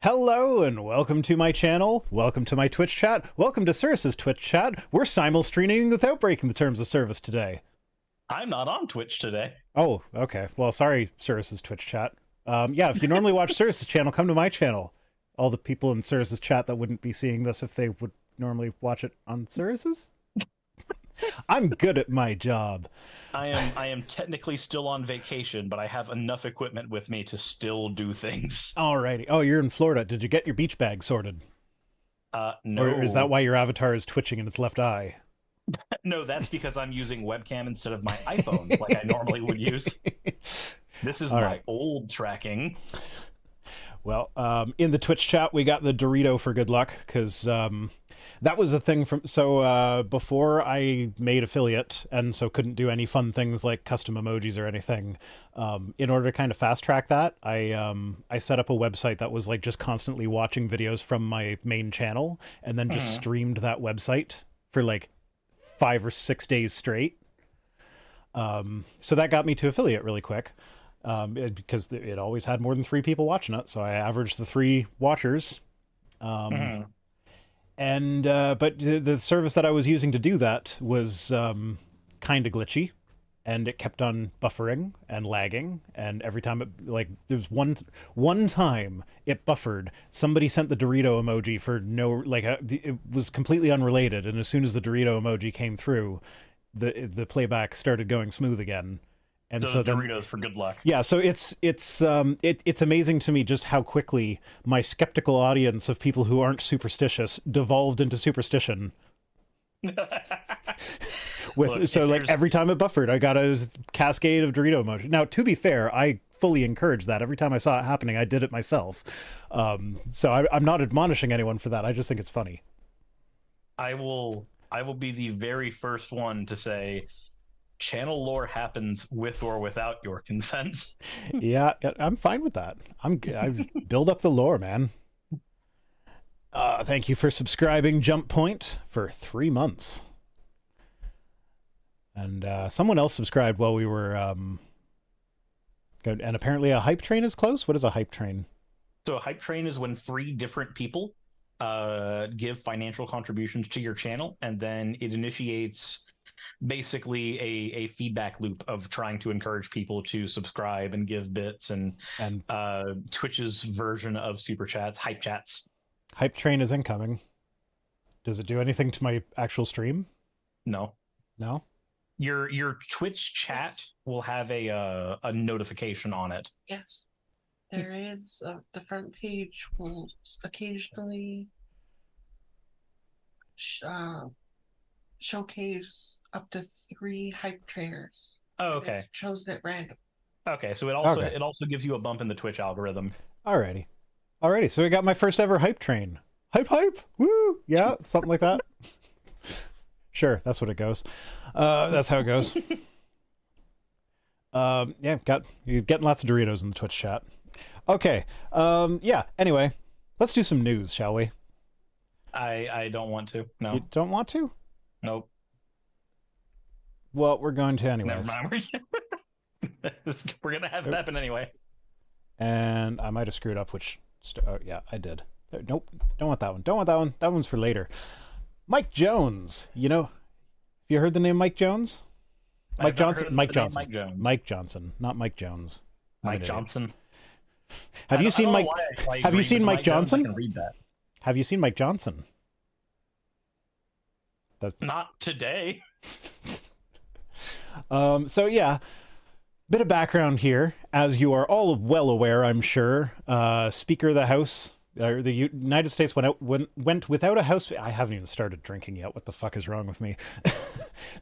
Hello and welcome to my channel, welcome to my Twitch chat, welcome to Suris's Twitch chat. We're simul-streaming without breaking the terms of service today. I'm not on Twitch today. Oh, okay. Well, sorry, Suris's Twitch chat. Yeah, if you normally watch Suris's channel, come to my channel. All the people in Suris's chat that wouldn't be seeing this if they would normally watch it on Suris's. I'm good at my job. I am technically still on vacation, but I have enough equipment with me to still do things. Alrighty. Oh, you're in Florida. Did you get your beach bag sorted? No. Or is that why your avatar is twitching in its left eye? No, that's because I'm using webcam instead of my iPhone, like I normally would use. This is my old tracking. Well, in the Twitch chat, we got the Dorito for good luck, because that was a thing from... So before I made affiliate, and so couldn't do any fun things like custom emojis or anything, in order to kind of fast-track that, I set up a website that was like just constantly watching videos from my main channel, and then just streamed that website for like 5 or 6 days straight. So that got me to affiliate really quick. Because it always had more than 3 people watching it, so I averaged the 3 watchers. And but the service that I was using to do that was kind of glitchy, and it kept on buffering and lagging, and every time it, like, there was one time it buffered. Somebody sent the Dorito emoji for no, like, it was completely unrelated, and as soon as the Dorito emoji came through, the playback started going smooth again. And so then, Doritos for good luck. Yeah, so it's amazing to me just how quickly my skeptical audience of people who aren't superstitious devolved into superstition. Look, so like every time it buffered, I got a cascade of Dorito emoji. Now, to be fair, I fully encourage that. Every time I saw it happening, I did it myself. So I'm not admonishing anyone for that. I just think it's funny. I will be the very first one to say, channel lore happens with or without your consent. Yeah, I'm fine with that. I build up the lore, man. Thank you for subscribing, Jump Point, for 3 months. And someone else subscribed while we were good. And apparently a hype train is close. What is a hype train? So a hype train is when 3 different people give financial contributions to your channel, and then it initiates basically a feedback loop of trying to encourage people to subscribe and give bits, and Twitch's version of super chats, hype chats. Hype train is incoming. Does it do anything to my actual stream? No. Your Twitch chat will have a notification on it. Yes. There is the front page will occasionally showcase up to 3 hype trainers. Oh, okay. It's chosen at random. Okay, so it also gives you a bump in the Twitch algorithm. Alrighty. So we got my first ever hype train. Hype, woo! Yeah, something like that. Sure, that's what it goes. That's how it goes. Yeah, you're getting lots of Doritos in the Twitch chat. Okay. Yeah. Anyway, let's do some news, shall we? I don't want to. No. You don't want to? Nope. Well, we're going to anyways. Never mind. We're gonna have it happen anyway. And I might have screwed up which. Oh, yeah, I did. Nope. Don't want that one. Don't want that one. That one's for later. Mike Jones. You know, have you heard the name Mike Jones? Mike Johnson. Mike Johnson. Mike Johnson, not Mike Jones. Mike Johnson. Have you seen Mike? Have you seen Mike Johnson? I can read that. Have you seen Mike Johnson? Not today. So yeah, bit of background here, as you are all well aware, I'm sure. Speaker of the House, the United States went without a House. I haven't even started drinking yet. What the fuck is wrong with me?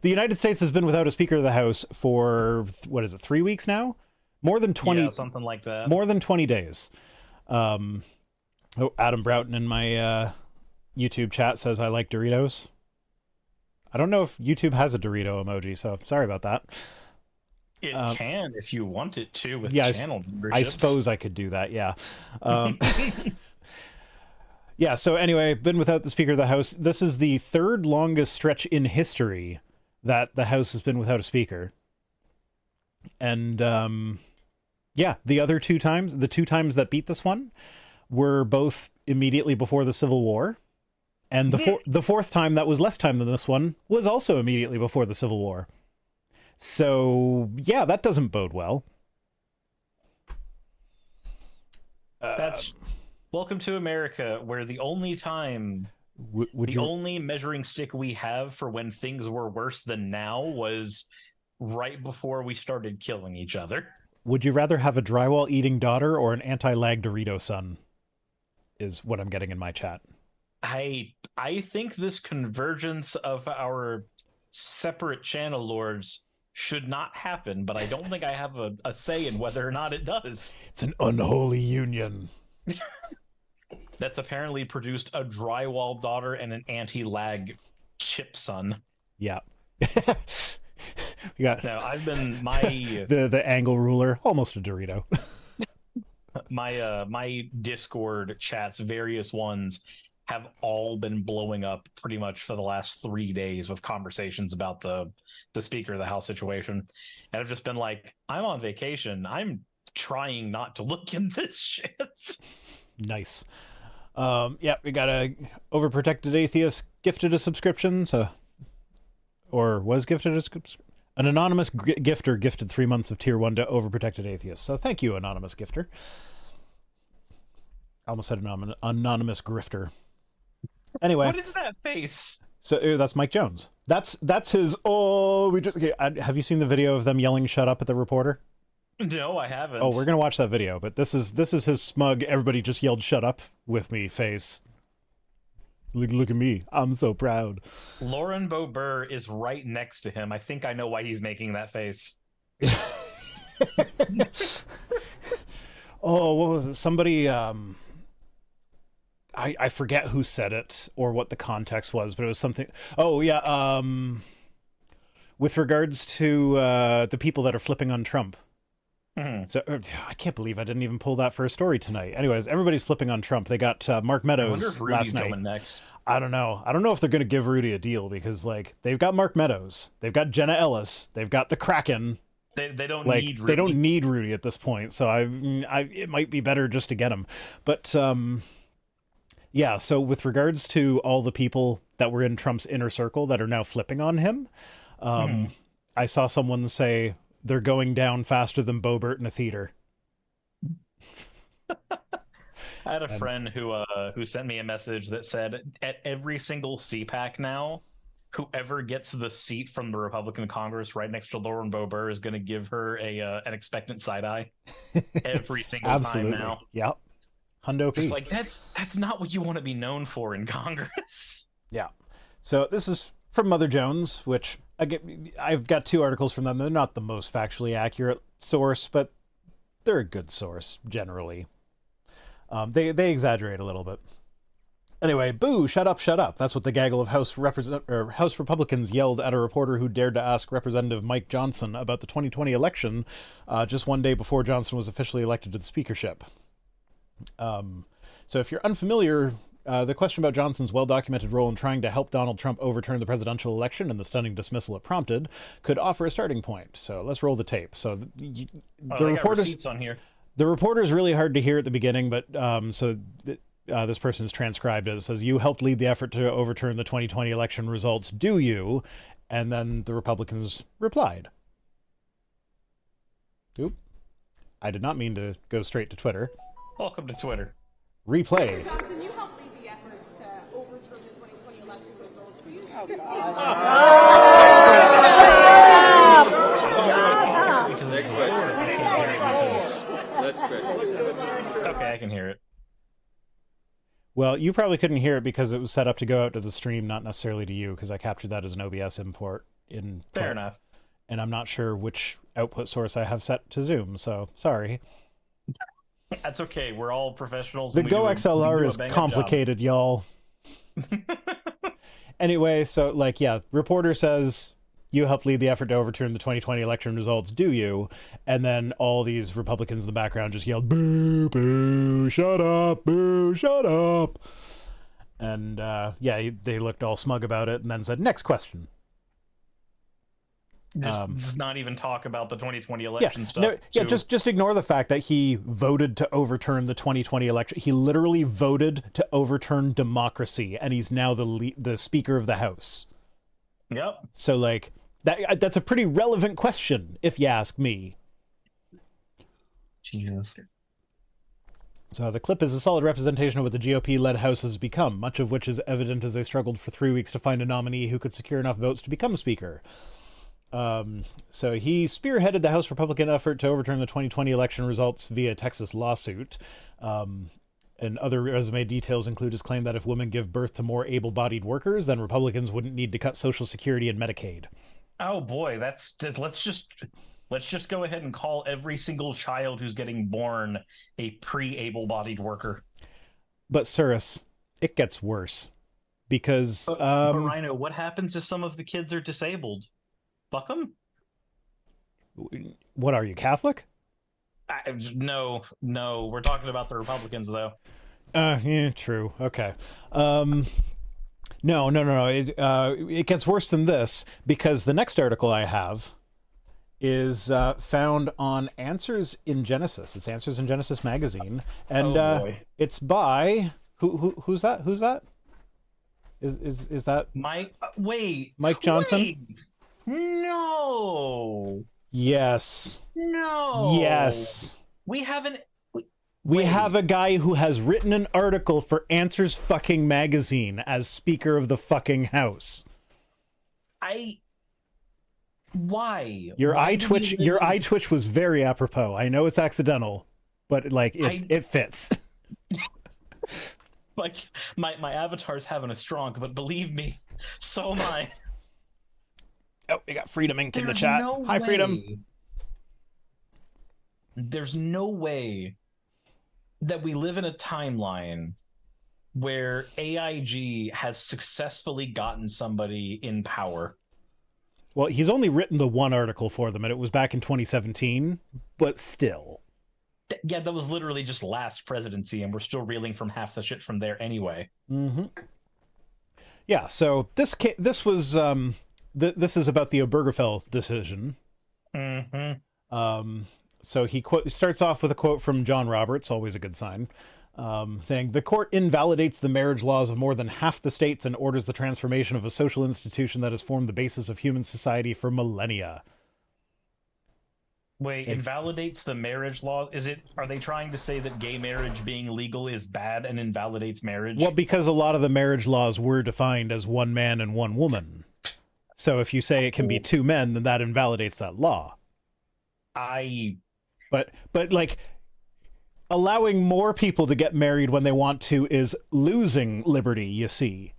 The United States has been without a Speaker of the House for what is it, 3 weeks now? More than 20, yeah, something like that. More than 20 days. Adam Broughton in my YouTube chat says I like Doritos. I don't know if YouTube has a Dorito emoji, so sorry about that. It can if you want it to with channel memberships. I suppose I could do that, yeah. Yeah, so anyway, been without the Speaker of the House. This is the third longest stretch in history that the House has been without a Speaker. And, yeah, the other two times that beat this one were both immediately before the Civil War. And the fourth time that was less time than this one was also immediately before the Civil War. So, yeah, that doesn't bode well. That's welcome to America, where the only time, only measuring stick we have for when things were worse than now was right before we started killing each other. Would you rather have a drywall-eating daughter or an anti-lag Dorito son? Is what I'm getting in my chat. I think this convergence of our separate channel lords should not happen, but I don't think I have a say in whether or not it does. It's an unholy union. That's apparently produced a drywall daughter and an anti-lag chip son. Yeah. We got I've been the angle ruler, almost a Dorito. My Discord chats, various ones, have all been blowing up pretty much for the last 3 days with conversations about the Speaker of the House situation. And I've just been like, I'm on vacation. I'm trying not to look in this shit. Nice. Yeah, we got a overprotected atheist gifted a subscription, or was gifted a subscription. An anonymous gifter gifted 3 months of tier 1 to overprotected atheists. So thank you, anonymous gifter. I almost said anonymous grifter. Anyway, what is that face? So that's Mike Jones. That's his. Oh, have you seen the video of them yelling "shut up" at the reporter? No, I haven't. Oh, we're gonna watch that video, but this is his smug. Everybody just yelled "shut up" with me face. Look at me, I'm so proud. Lauren Boebert is right next to him. I think I know why he's making that face. Oh, what was it? Somebody. I forget who said it or what the context was, but it was something. Oh yeah, with regards to the people that are flipping on Trump. Mm-hmm. So I can't believe I didn't even pull that for a story tonight. Anyways, everybody's flipping on Trump. They got Mark Meadows last night. Next. I don't know if they're going to give Rudy a deal because they've got Mark Meadows, they've got Jenna Ellis, they've got the Kraken. They don't need Rudy. They don't need Rudy at this point. So it might be better just to get him. But yeah, so with regards to all the people that were in Trump's inner circle that are now flipping on him, I saw someone say they're going down faster than Boebert in a theater. I had a friend who sent me a message that said at every single CPAC now, whoever gets the seat from the Republican Congress right next to Lauren Boebert is going to give her an expectant side eye every single Absolutely. time now. Yep. Hundo P. Just like that's not what you want to be known for in Congress. Yeah. So this is from Mother Jones, which I've got 2 articles from them. They're not the most factually accurate source, but they're a good source generally. They exaggerate a little bit. Anyway, boo, shut up, shut up. That's what the gaggle of House Republicans yelled at a reporter who dared to ask Representative Mike Johnson about the 2020 election just one day before Johnson was officially elected to the speakership. So if you're unfamiliar, the question about Johnson's well-documented role in trying to help Donald Trump overturn the presidential election and the stunning dismissal it prompted could offer a starting point. So let's roll the tape. So the reporters on here. The reporter is really hard to hear at the beginning, but this person is transcribed as, it says, "You helped lead the effort to overturn the 2020 election results, do you?" And then the Republicans replied. Oop. I did not mean to go straight to Twitter. Welcome to Twitter. Replay. Johnson, you helped lead the efforts to overturn the 2020 election results. Will you That's great. Okay, I can hear it. Well, you probably couldn't hear it because it was set up to go out to the stream, not necessarily to you, because I captured that as an OBS import in Fair enough. And I'm not sure which output source I have set to Zoom, so sorry. That's okay. We're all professionals. The Go XLR is complicated, y'all. Anyway, so reporter says, "You helped lead the effort to overturn the 2020 election results, do you?" And then all these Republicans in the background just yelled, "Boo, boo, shut up, boo, shut up." And they looked all smug about it and then said, "Next question." Just not even talk about the 2020 election stuff. Just ignore the fact that he voted to overturn the 2020 election. He literally voted to overturn democracy, and he's now the Speaker of the House. Yep. So that's a pretty relevant question, if you ask me. Jesus. So the clip is a solid representation of what the GOP-led House has become, much of which is evident as they struggled for 3 weeks to find a nominee who could secure enough votes to become Speaker. So he spearheaded the House Republican effort to overturn the 2020 election results via Texas lawsuit. And other resume details include his claim that if women give birth to more able-bodied workers, then Republicans wouldn't need to cut Social Security and Medicaid. Oh boy, let's just go ahead and call every single child who's getting born a pre-able-bodied worker. But Suris, it gets worse because but Rhino, what happens if some of the kids are disabled? Fuck them? What are you, Catholic? No, we're talking about the Republicans though. Yeah, true. Okay. No. It gets worse than this because the next article I have is found on Answers in Genesis. It's Answers in Genesis magazine, and it's by who's that? Who's that? Is that Mike? Mike Johnson? Wait. No. Yes. No. Yes. We haven't. We have a guy who has written an article for Answers fucking magazine as Speaker of the fucking House. Why? Your eye twitch was very apropos. I know it's accidental, but it fits. My avatar's having a stroke, but believe me, so am I. Oh, we got Freedom Inc. in the chat. Hi, Freedom. There's no way that we live in a timeline where AIG has successfully gotten somebody in power. Well, he's only written the one article for them, and it was back in 2017, but still. Yeah, that was literally just last presidency, and we're still reeling from half the shit from there anyway. Mm-hmm. Yeah, so this was... this is about the Obergefell decision. Mm-hmm. So he starts off with a quote from John Roberts, always a good sign, saying, "The court invalidates the marriage laws of more than half the states and orders the transformation of a social institution that has formed the basis of human society for millennia." Wait, invalidates the marriage laws? Are they trying to say that gay marriage being legal is bad and invalidates marriage? Well, because a lot of the marriage laws were defined as one man and one woman. So if you say it can be 2 men, then that invalidates that law. But like, allowing more people to get married when they want to is losing liberty, you see.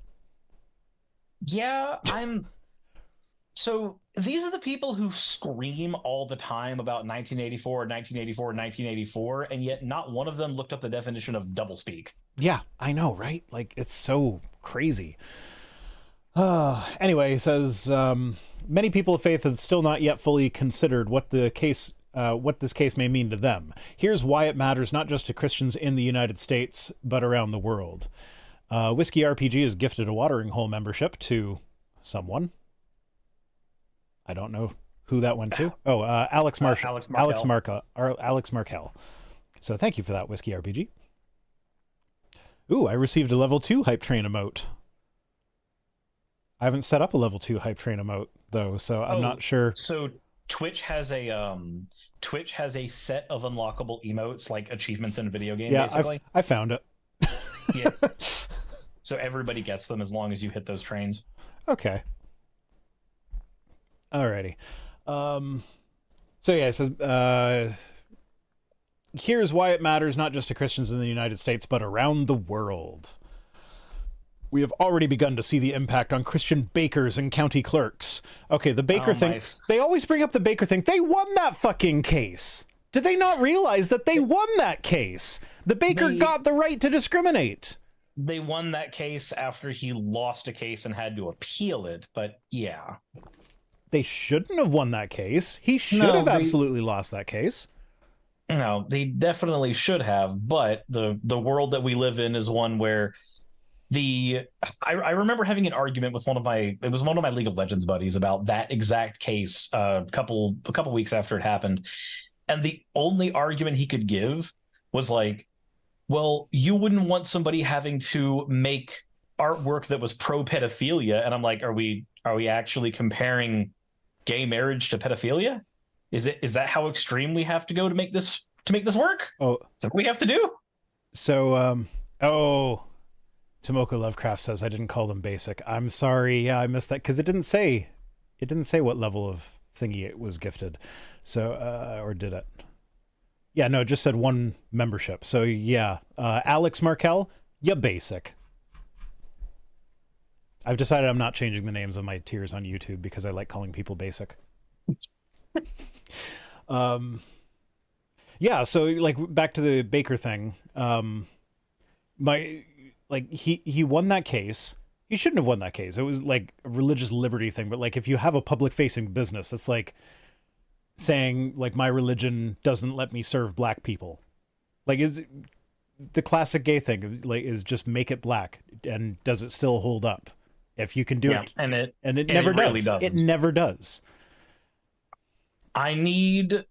Yeah, So these are the people who scream all the time about 1984, 1984, 1984, and yet not one of them looked up the definition of doublespeak. Yeah, I know, right? Like, it's so crazy. Anyway, he says, many people of faith have still not yet fully considered what this case may mean to them. Here's why it matters not just to Christians in the United States, but around the world. Whiskey RPG has gifted a watering hole membership to someone. I don't know who that went to. Oh, Alex Marshall. Alex Markel. So thank you for that, Whiskey RPG. Ooh, I received a level 2 hype train emote. I haven't set up a level 2 hype train emote though, so I'm not sure. So Twitch has a set of unlockable emotes, like achievements in a video game, basically. I found it. Yeah. So everybody gets them as long as you hit those trains. Okay. Alrighty. So yeah, it says, here's why it matters not just to Christians in the United States, but around the world. We have already begun to see the impact on Christian bakers and county clerks. Okay, the baker thing, they always bring up the baker thing. They won that fucking case. Did they not realize that they won that case? The baker got the right to discriminate. They won that case after he lost a case and had to appeal it, but yeah. They shouldn't have won that case. He should have absolutely lost that case. No, they definitely should have, but the world that we live in is one where I remember having an argument with one of my League of Legends buddies about that exact case a couple weeks after it happened. And the only argument he could give was like, well, you wouldn't want somebody having to make artwork that was pro pedophilia. And I'm like, are we actually comparing gay marriage to pedophilia? Is that how extreme we have to go to make this work? Oh, is that what we have to do? So Tomoko Lovecraft says I didn't call them basic. I'm sorry. Yeah, I missed that because it didn't say what level of thingy it was gifted. So or did it? Yeah, no, it just said 1 membership. So yeah, Alex Markel, you basic. I've decided I'm not changing the names of my tiers on YouTube because I like calling people basic. Yeah, so like back to the baker thing. He won that case. He shouldn't have won that case. It was like a religious liberty thing, but like if you have a public facing business, it's like saying like my religion doesn't let me serve black people. Like is the classic gay thing like is just make it black, and does it still hold up? If you can do it, and it never does. Really doesn't. It never does. I need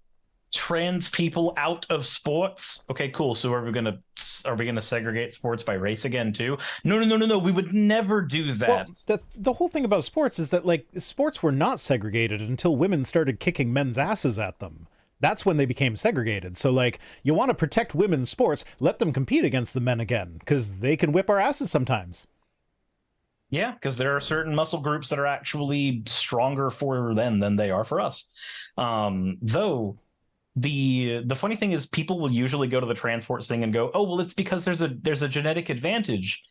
trans people out of sports. Okay, cool. So are we gonna segregate sports by race again too? No. We would never do that. Well, the whole thing about sports is that like sports were not segregated until women started kicking men's asses at them. That's when they became segregated. So like you want to protect women's sports, let them compete against the men again, because they can whip our asses sometimes. Yeah, because there are certain muscle groups that are actually stronger for them than they are for us. Though the funny thing is people will usually go to the transports thing and go, oh, well, it's because there's a genetic advantage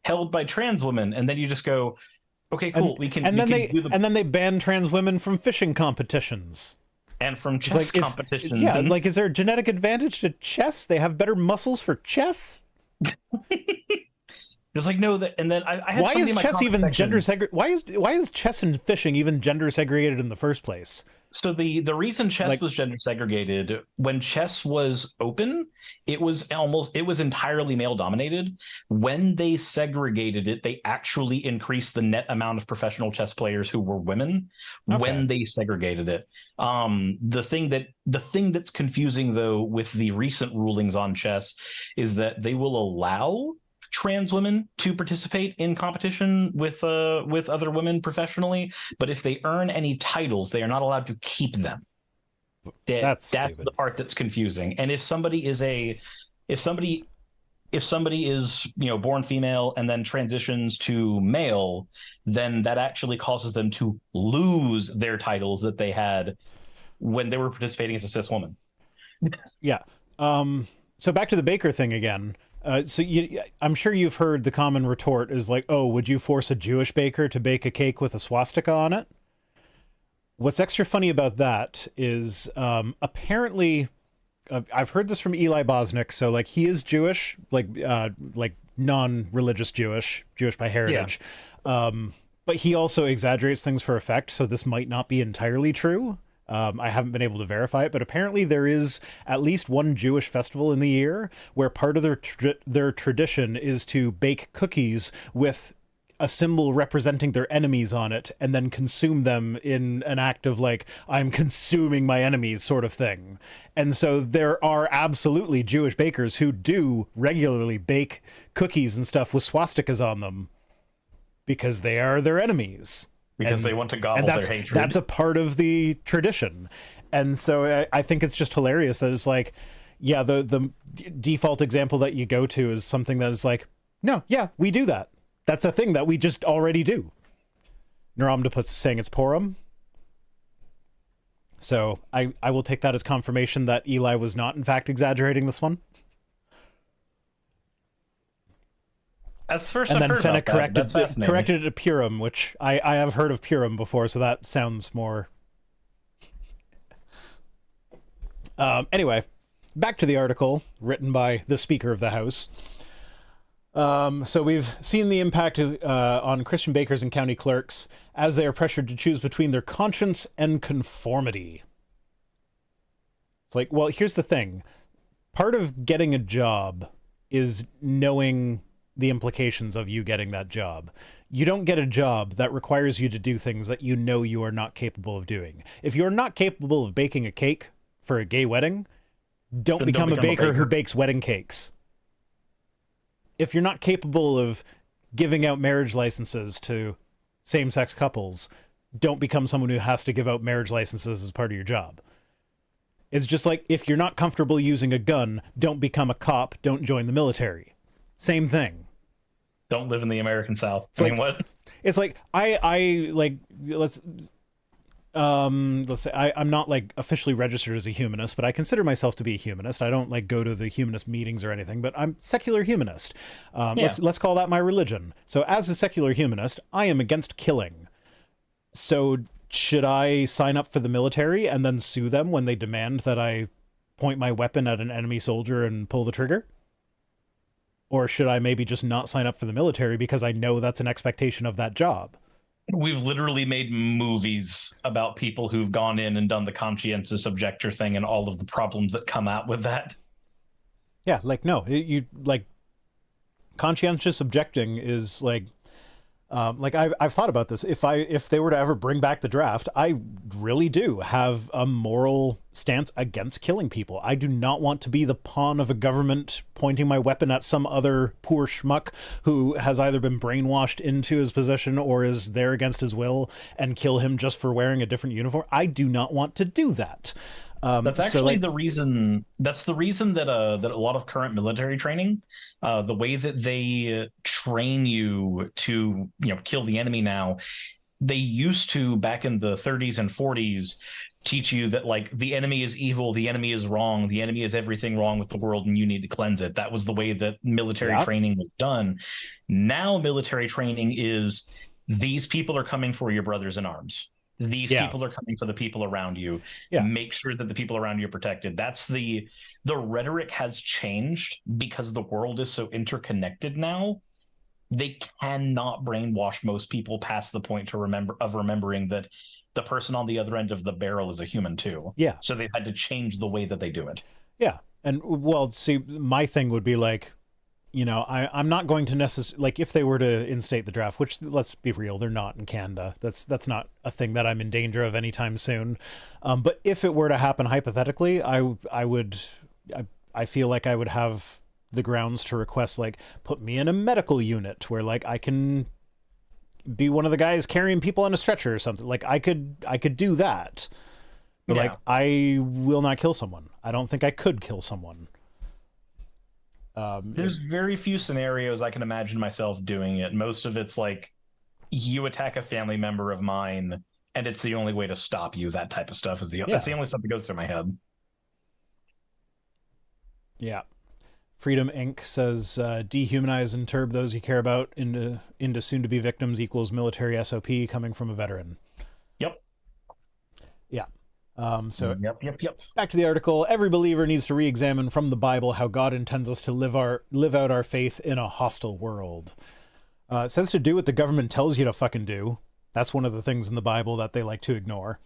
held by trans women. And then you just go, okay, cool. And then they ban trans women from fishing competitions. And from chess competitions. Yeah, like is there a genetic advantage to chess? They have better muscles for chess? It's like no, and then I had why is chess even gender segregated? Why is chess and fishing even gender segregated in the first place? So the reason chess was gender segregated, when chess was open, it was entirely male dominated. When they segregated it, they actually increased the net amount of professional chess players who were women. Okay. When they segregated it. The thing that's confusing though with the recent rulings on chess is that they will allow trans women to participate in competition with other women professionally, but if they earn any titles, they are not allowed to keep them. That's the part that's confusing. And if somebody if somebody is, born female and then transitions to male, then that actually causes them to lose their titles that they had when they were participating as a cis woman. Yeah. So back to the baker thing again. I'm sure you've heard the common retort is like, oh, would you force a Jewish baker to bake a cake with a swastika on it? What's extra funny about that is apparently, I've heard this from Eli Bosnick. So like he is Jewish, like non-religious Jewish by heritage. Yeah. But he also exaggerates things for effect. So this might not be entirely true. I haven't been able to verify it, but apparently there is at least one Jewish festival in the year where part of their tradition is to bake cookies with a symbol representing their enemies on it and then consume them in an act of like, I'm consuming my enemies sort of thing. And so there are absolutely Jewish bakers who do regularly bake cookies and stuff with swastikas on them because they are their enemies. Because they want to gobble their hatred. That's a part of the tradition. And so I think it's just hilarious that it's like, yeah, the default example that you go to is something that is like, no, yeah, we do that. That's a thing that we just already do. Neuromptopus saying it's Purim. So I will take that as confirmation that Eli was not, in fact, exaggerating this one. That's the first and I've then heard Fenna about that. corrected it to Purim, which I have heard of Purim before, so that sounds more... Anyway, back to the article written by the Speaker of the House. So we've seen the impact on Christian bakers and county clerks as they are pressured to choose between their conscience and conformity. It's like, well, here's the thing. Part of getting a job is knowing the implications of you getting that job. You don't get a job that requires you to do things that you know you are not capable of doing. If you're not capable of baking a cake for a gay wedding, don't become a baker who bakes wedding cakes. If you're not capable of giving out marriage licenses to same-sex couples, don't become someone who has to give out marriage licenses as part of your job. It's just like, if you're not comfortable using a gun, don't become a cop, don't join the military. Same thing. Don't live in the American South. It's like, what? It's like I like let's say I'm not like officially registered as a humanist, but I consider myself to be a humanist. I don't like go to the humanist meetings or anything, but I'm secular humanist. Let's call that my religion. So as a secular humanist, I am against killing. So should I sign up for the military and then sue them when they demand that I point my weapon at an enemy soldier and pull the trigger? Or should I maybe just not sign up for the military because I know that's an expectation of that job? We've literally made movies about people who've gone in and done the conscientious objector thing and all of the problems that come out with that. Yeah, like, no, you like conscientious objecting is like I've thought about this. If they were to ever bring back the draft, I really do have a moral stance against killing people. I do not want to be the pawn of a government pointing my weapon at some other poor schmuck who has either been brainwashed into his position or is there against his will and kill him just for wearing a different uniform. I do not want to do that. That's actually the reason. That's the reason that that a lot of current military training, the way that they train you to kill the enemy now, they used to back in the 30s and 40s teach you that like the enemy is evil, the enemy is wrong, the enemy is everything wrong with the world, and you need to cleanse it. That was the way that military training was done. Now military training is these people are coming for your brothers in arms. These people are coming for the people around you. Make sure that the people around you are protected. That's the rhetoric has changed because the world is so interconnected now. They cannot brainwash most people past the point to remembering that the person on the other end of the barrel is a human too. Yeah. So they've had to change the way that they do it. Yeah. And well, see, my thing would be like, I'm not going to necessarily, like, if they were to instate the draft, which, let's be real, they're not in Canada. That's not a thing that I'm in danger of anytime soon. But if it were to happen hypothetically, I feel like I would have the grounds to request, like, put me in a medical unit where, like, I can be one of the guys carrying people on a stretcher or something. Like, I could do that. But, like, I will not kill someone. I don't think I could kill someone. There's very few scenarios I can imagine myself doing it. Most of it's like, you attack a family member of mine, and it's the only way to stop you. That type of stuff that's the only stuff that goes through my head. Yeah. Freedom Inc. says dehumanize and turb those you care about into soon-to-be victims equals military SOP coming from a veteran. Yep. Yeah. Yep. Back to the article. Every believer needs to re-examine from the Bible how God intends us to live out our faith in a hostile world. It says to do what the government tells you to fucking do. That's one of the things in the Bible that they like to ignore.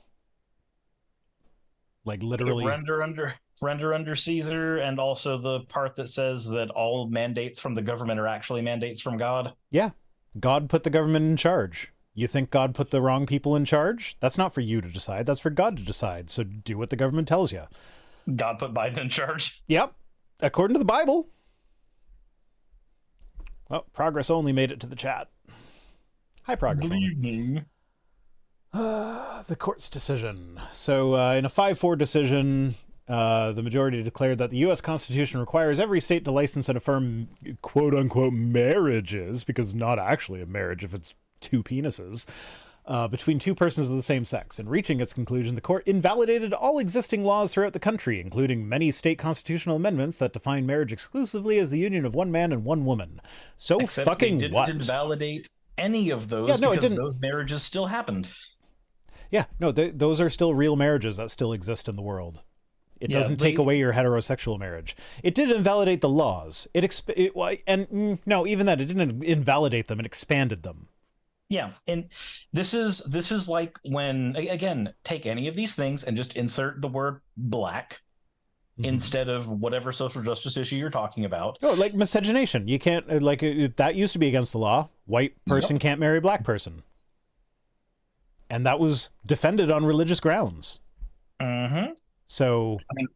Like literally render under Caesar, and also the part that says that all mandates from the government are actually mandates from God. Yeah. God put the government in charge. You think God put the wrong people in charge? That's not for you to decide. That's for God to decide. So do what the government tells you. God put Biden in charge. Yep. According to the Bible. Well, Progress only made it to the chat. Hi, Progress. Good evening. The court's decision. So in a 5-4 decision, the majority declared that the U.S. Constitution requires every state to license and affirm quote-unquote marriages, because it's not actually a marriage if it's two penises, between two persons of the same sex. In reaching its conclusion, the court invalidated all existing laws throughout the country, including many state constitutional amendments that define marriage exclusively as the union of one man and one woman. So Except fucking they didn't what? invalidate any of those, Yeah, no, it because didn't. those marriages still happened. Yeah, no, those are still real marriages that still exist in the world. It doesn't take away your heterosexual marriage. It did invalidate the laws. No, even that, it didn't invalidate them. It expanded them. Yeah, and this is like when, again, take any of these things and just insert the word black instead of whatever social justice issue you're talking about. Oh, like miscegenation. You can't, that used to be against the law. White person can't marry black person. And that was defended on religious grounds. Mm-hmm. So, I mean,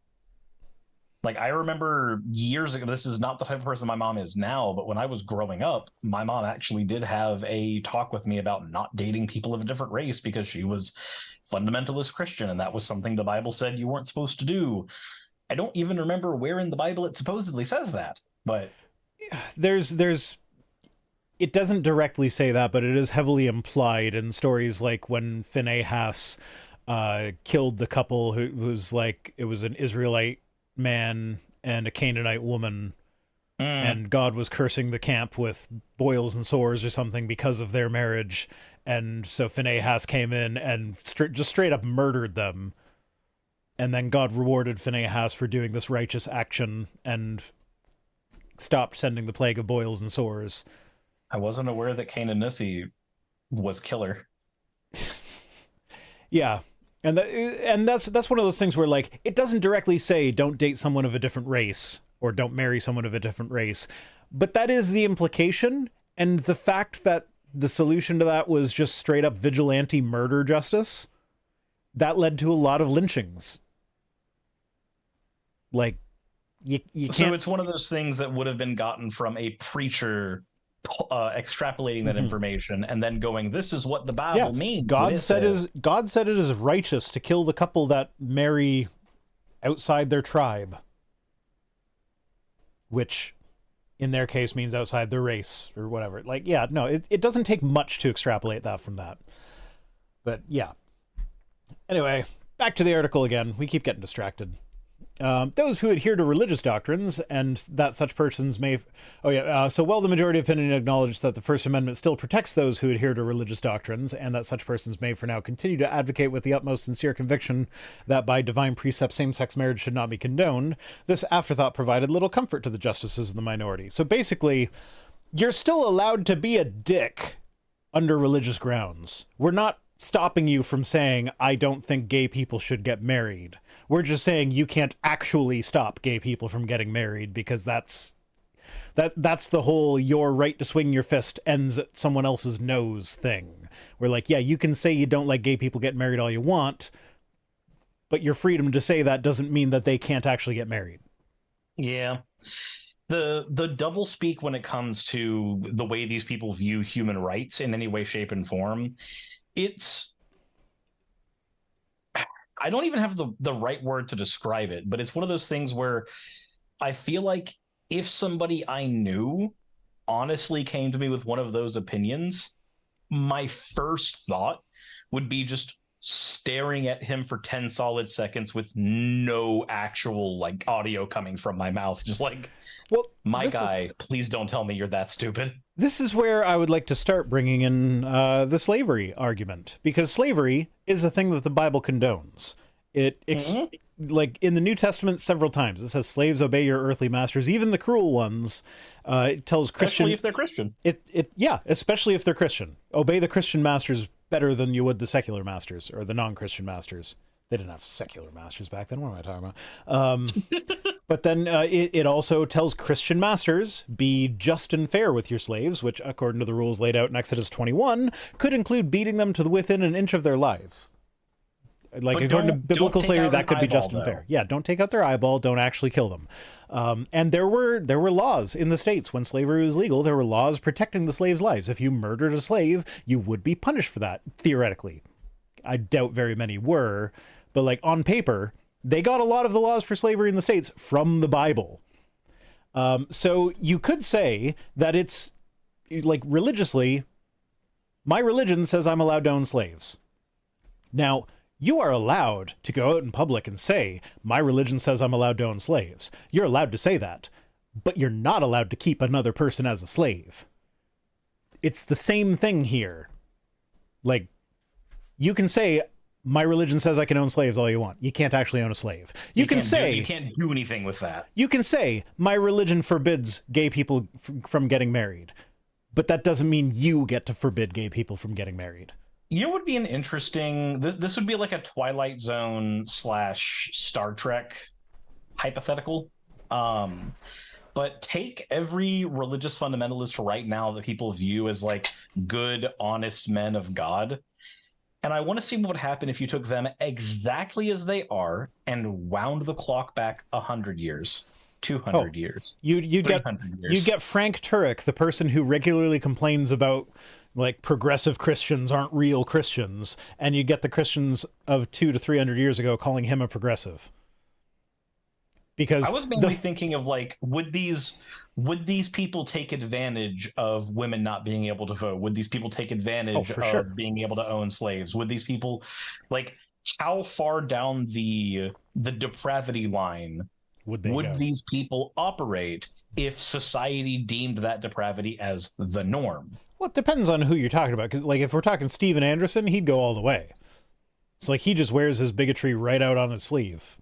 like, I remember years ago, this is not the type of person my mom is now, but when I was growing up, my mom actually did have a talk with me about not dating people of a different race because she was fundamentalist Christian, and that was something the Bible said you weren't supposed to do. I don't even remember where in the Bible it supposedly says that, but it doesn't directly say that, but it is heavily implied in stories like when Phinehas killed the couple who was like, it was an Israelite man and a Canaanite woman, and God was cursing the camp with boils and sores or something because of their marriage, and so Phinehas came in and just straight up murdered them, and then God rewarded Phinehas for doing this righteous action and stopped sending the plague of boils and sores. I wasn't aware that Canaanisi was killer. Yeah. And that's one of those things where, like, it doesn't directly say don't date someone of a different race or don't marry someone of a different race, but that is the implication. And the fact that the solution to that was just straight up vigilante murder justice, that led to a lot of lynchings. Like, you can't... So it's one of those things that would have been gotten from a preacher extrapolating that information and then going, this is what the Bible means. God said it is righteous to kill the couple that marry outside their tribe, which in their case means outside their race or whatever. Like, yeah, no, it doesn't take much to extrapolate that from that. But yeah. Anyway, back to the article again. We keep getting distracted. Those who adhere to religious doctrines and that such persons may... so while the majority opinion acknowledges that the First Amendment still protects those who adhere to religious doctrines and that such persons may for now continue to advocate with the utmost sincere conviction that by divine precept same-sex marriage should not be condoned, this afterthought provided little comfort to the justices in the minority. So basically, you're still allowed to be a dick under religious grounds. We're not stopping you from saying, I don't think gay people should get married. We're just saying you can't actually stop gay people from getting married because that's the whole your right to swing your fist ends at someone else's nose thing. We're like, yeah, you can say you don't like gay people getting married all you want, but your freedom to say that doesn't mean that they can't actually get married. Yeah. The double speak when it comes to the way these people view human rights in any way, shape, and form, I don't even have the right word to describe it, but it's one of those things where I feel like if somebody I knew honestly came to me with one of those opinions, my first thought would be just staring at him for 10 solid seconds with no actual like audio coming from my mouth. Just like, Well, my guy, please don't tell me you're that stupid. This is where I would like to start bringing in the slavery argument, because slavery is a thing that the Bible condones. Like in the New Testament, several times it says, "Slaves, obey your earthly masters, even the cruel ones." It tells Christian, especially if they're Christian. Especially if they're Christian. Obey the Christian masters better than you would the secular masters or the non-Christian masters. They didn't have secular masters back then. What am I talking about? But then it also tells Christian masters, be just and fair with your slaves, which, according to the rules laid out in Exodus 21, could include beating them to within an inch of their lives. Like, according to biblical slavery, that could be just and fair. Yeah, don't take out their eyeball. Don't actually kill them. And there were laws in the States when slavery was legal. There were laws protecting the slaves' lives. If you murdered a slave, you would be punished for that, theoretically. I doubt very many were, but like on paper, they got a lot of the laws for slavery in the States from the Bible. So you could say that it's like religiously, my religion says I'm allowed to own slaves. Now, you are allowed to go out in public and say, my religion says I'm allowed to own slaves. You're allowed to say that, but you're not allowed to keep another person as a slave. It's the same thing here. Like, you can say, my religion says I can own slaves all you want. You can't actually own a slave. You can say... You can't do anything with that. You can say, my religion forbids gay people from getting married. But that doesn't mean you get to forbid gay people from getting married. You know what would be an interesting... This would be like a Twilight Zone / Star Trek hypothetical. But take every religious fundamentalist right now that people view as like good, honest men of God. And I want to see what would happen if you took them exactly as they are and wound the clock back 100 years, 200 years, you'd get Frank Turek, the person who regularly complains about like progressive Christians aren't real Christians, and you get the Christians of 200 to 300 years ago calling him a progressive. Because I was mainly thinking of like, would these people take advantage of women not being able to vote? Would these people take advantage of being able to own slaves? Would these people, like, how far down the depravity line would these people operate if society deemed that depravity as the norm? Well, it depends on who you're talking about. Because, like, if we're talking Steven Anderson, he'd go all the way. It's like he just wears his bigotry right out on his sleeve.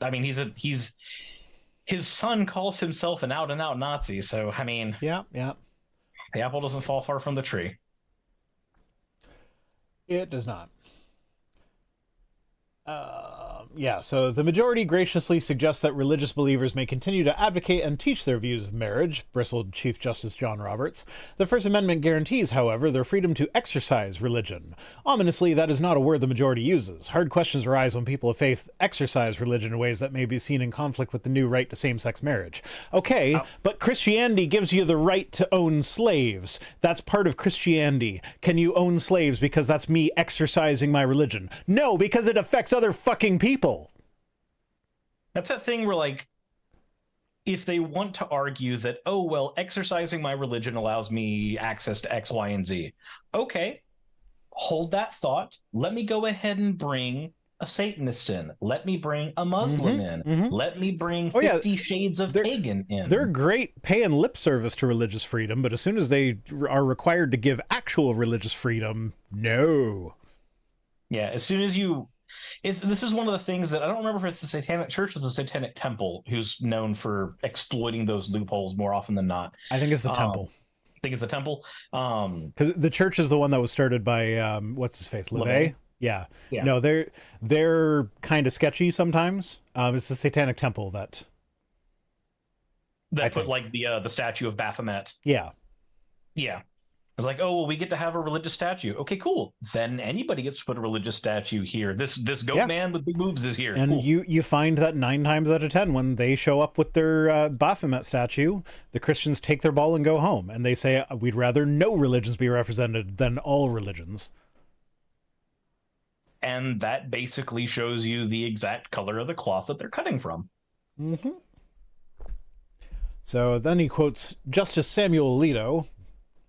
I mean, his son calls himself an out-and-out Nazi, so, I mean... Yeah. The apple doesn't fall far from the tree. It does not. So the majority graciously suggests that religious believers may continue to advocate and teach their views of marriage, bristled Chief Justice John Roberts. The First Amendment guarantees, however, their freedom to exercise religion. Ominously, that is not a word the majority uses. Hard questions arise when people of faith exercise religion in ways that may be seen in conflict with the new right to same-sex marriage. Okay, but Christianity gives you the right to own slaves. That's part of Christianity. Can you own slaves because that's me exercising my religion? No, because it affects other fucking people. That's that thing where, like, if they want to argue that, oh, well, exercising my religion allows me access to X, Y, and Z. Okay, hold that thought. Let me go ahead and bring a Satanist in. Let me bring a Muslim in. Let me bring 50 Shades of Pagan in. They're great paying lip service to religious freedom, but as soon as they are required to give actual religious freedom, no. Yeah, as soon as you... This is one of the things that I don't remember if it's the Satanic Church or the Satanic Temple who's known for exploiting those loopholes more often than not. I think it's the Temple. I think it's the Temple. Because the church is the one that was started by what's his face, LeVay? Yeah. No, they're kind of sketchy sometimes. It's the Satanic Temple that put like the statue of Baphomet. Yeah. It's like, oh, well, we get to have a religious statue. Okay, cool. Then anybody gets to put a religious statue here. This goat man with big boobs is here. And cool. you find that 9 times out of 10, when they show up with their Baphomet statue, the Christians take their ball and go home. And they say, we'd rather no religions be represented than all religions. And that basically shows you the exact color of the cloth that they're cutting from. So then he quotes Justice Samuel Alito.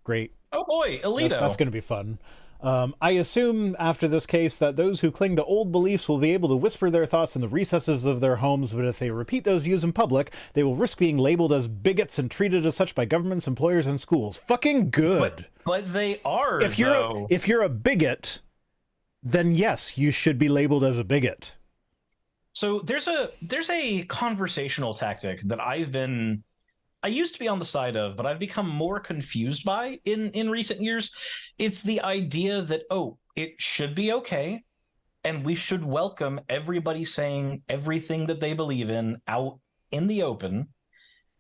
Great. Oh boy, Alito. That's going to be fun. I assume after this case that those who cling to old beliefs will be able to whisper their thoughts in the recesses of their homes, but if they repeat those views in public, they will risk being labeled as bigots and treated as such by governments, employers, and schools. Fucking good. But they are, if you're a bigot, then yes, you should be labeled as a bigot. So there's a conversational tactic that I used to be on the side of, but I've become more confused by in recent years. It's the idea that, it should be okay, and we should welcome everybody saying everything that they believe in out in the open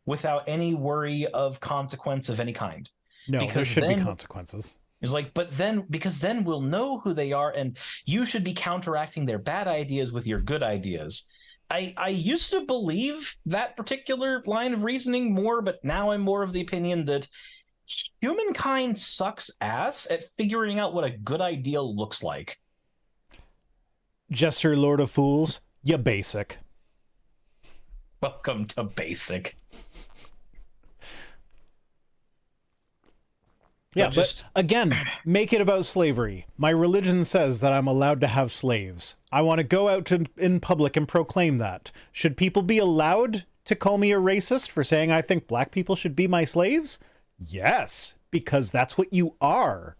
without any worry of consequence of any kind. No, there should be consequences. It's like, because then we'll know who they are, and you should be counteracting their bad ideas with your good ideas. I used to believe that particular line of reasoning more, but now I'm more of the opinion that humankind sucks ass at figuring out what a good idea looks like. Jester Lord of Fools, you basic. Welcome to basic. Yeah, but again, make it about slavery. My religion says that I'm allowed to have slaves. I want to go out in public and proclaim that. Should people be allowed to call me a racist for saying I think black people should be my slaves? Yes, because that's what you are.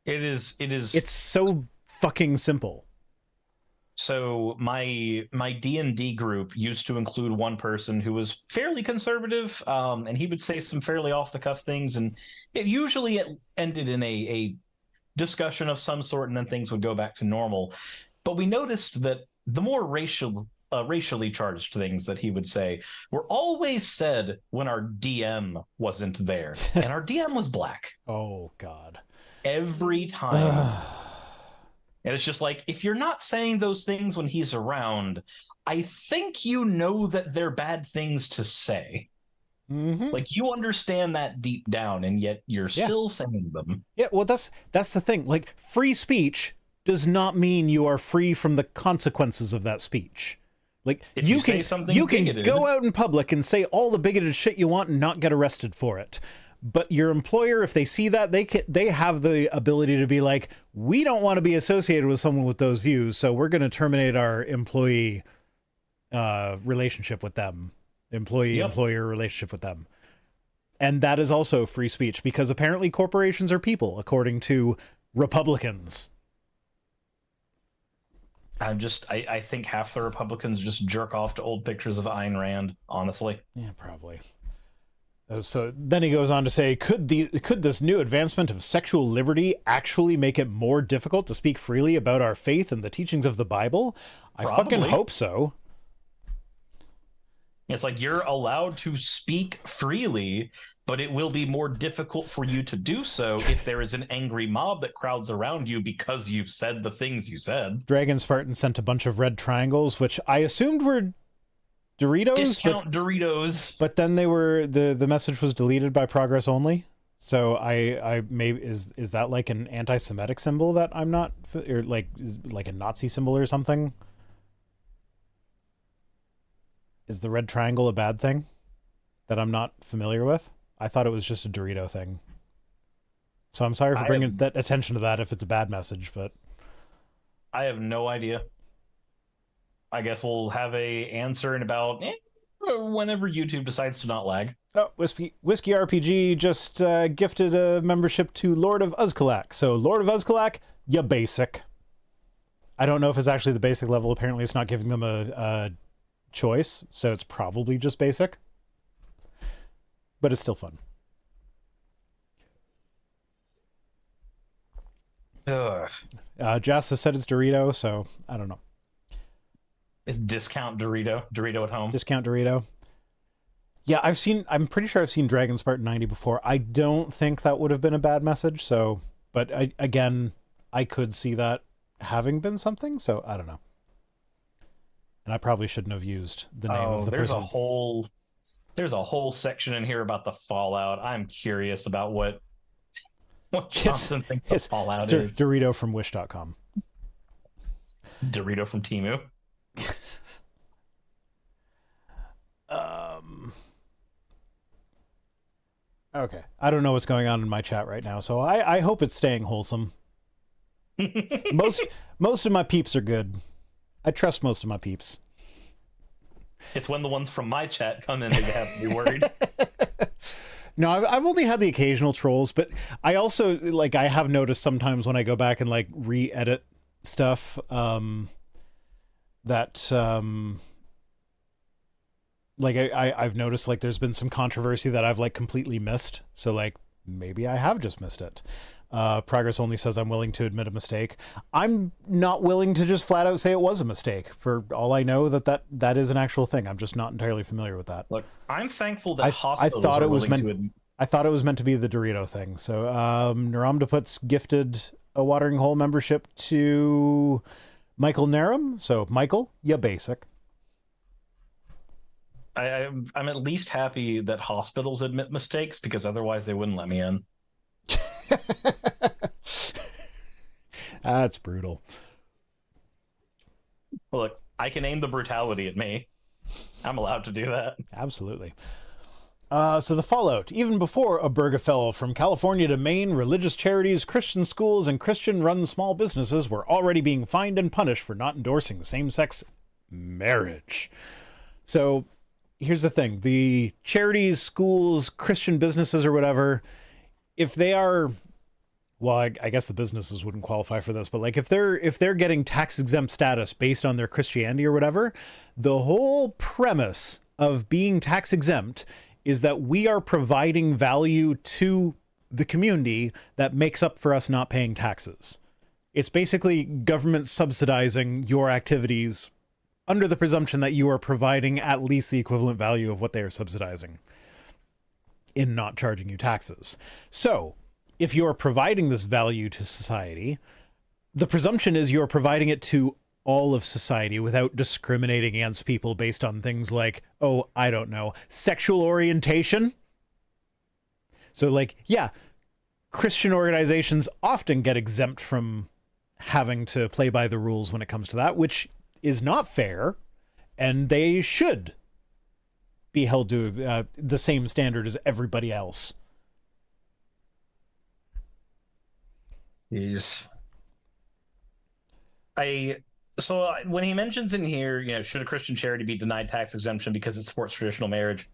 It is. It's so fucking simple. So my D&D group used to include one person who was fairly conservative, and he would say some fairly off-the-cuff things, and it usually ended in a discussion of some sort, and then things would go back to normal. But we noticed that the more racially charged things that he would say were always said when our DM wasn't there, and our DM was black. Oh, God. Every time. And it's just like, if you're not saying those things when he's around, I think you know that they're bad things to say. Mm-hmm. Like, you understand that deep down, and yet you're still saying them. Yeah, well, that's the thing. Like, free speech does not mean you are free from the consequences of that speech. Like, if you can go out in public and say all the bigoted shit you want and not get arrested for it. But your employer, if they see that, they have the ability to be like, we don't want to be associated with someone with those views, so we're going to terminate our employee relationship with them, employer relationship with them. And that is also free speech, because apparently corporations are people, according to Republicans. I think half the Republicans just jerk off to old pictures of Ayn Rand, honestly. Yeah, probably. So then he goes on to say, could this new advancement of sexual liberty actually make it more difficult to speak freely about our faith and the teachings of the Bible? Probably. I fucking hope so. It's like, you're allowed to speak freely, but it will be more difficult for you to do so if there is an angry mob that crowds around you because you said the things you said. Dragon Spartan sent a bunch of red triangles, which I assumed were Doritos, discount Doritos, but then they were the message was deleted by progress only. So I maybe is that like an anti-Semitic symbol that I'm not, or like a Nazi symbol or something? Is the red triangle a bad thing that I'm not familiar with? I thought it was just a Dorito thing. So I'm sorry for bringing that attention to that if it's a bad message, but I have no idea. I guess we'll have a answer in about whenever YouTube decides to not lag. Oh, Whiskey RPG just gifted a membership to Lord of Uzkalak. So Lord of Uzkalak, you basic. I don't know if it's actually the basic level. Apparently it's not giving them a choice, so it's probably just basic. But it's still fun. Jasta said it's Dorito, so I don't know. It's discount Dorito at home. Discount Dorito. Yeah, I'm pretty sure I've seen Dragon Spartan 90 before. I don't think that would have been a bad message, so, but I could see that having been something, so I don't know. And I probably shouldn't have used the name of the person. There's a whole section in here about the Fallout. I'm curious about what Johnson thinks the Fallout is. Dorito from Wish.com. Dorito from Temu. Okay. I don't know what's going on in my chat right now, so I hope it's staying wholesome. Most of my peeps are good. I trust most of my peeps. It's when the ones from my chat come in that you have to be worried. No, I've only had the occasional trolls, but I also, like, I have noticed sometimes when I go back and, like, re-edit stuff, that, like, I've noticed, like, there's been some controversy that I've, like, completely missed. So, like, maybe I have just missed it. Progress only says I'm willing to admit a mistake. I'm not willing to just flat out say it was a mistake. For all I know, that is an actual thing. I'm just not entirely familiar with that. Look, I'm thankful that hospitals thought are it was willing meant. to I thought it was meant to be the Dorito thing. So Naramdaput's gifted a watering hole membership to Michael Naram. So Michael, you basic. I'm at least happy that hospitals admit mistakes, because otherwise they wouldn't let me in. That's brutal. Look, I can aim the brutality at me. I'm allowed to do that. Absolutely. So the fallout. Even before Obergefell, from California to Maine, religious charities, Christian schools, and Christian-run small businesses were already being fined and punished for not endorsing same-sex marriage. So here's the thing. The charities, schools, Christian businesses, or whatever, if they are... Well, I guess the businesses wouldn't qualify for this, but like if they're getting tax-exempt status based on their Christianity or whatever, the whole premise of being tax-exempt is that we are providing value to the community that makes up for us not paying taxes. It's basically government subsidizing your activities under the presumption that you are providing at least the equivalent value of what they are subsidizing in not charging you taxes. So, if you're providing this value to society, the presumption is you're providing it to all of society without discriminating against people based on things like, oh, I don't know, sexual orientation. So, like, yeah, Christian organizations often get exempt from having to play by the rules when it comes to that, which is not fair, and they should be held to the same standard as everybody else. Yes. So when he mentions in here, should a Christian charity be denied tax exemption because it supports traditional marriage?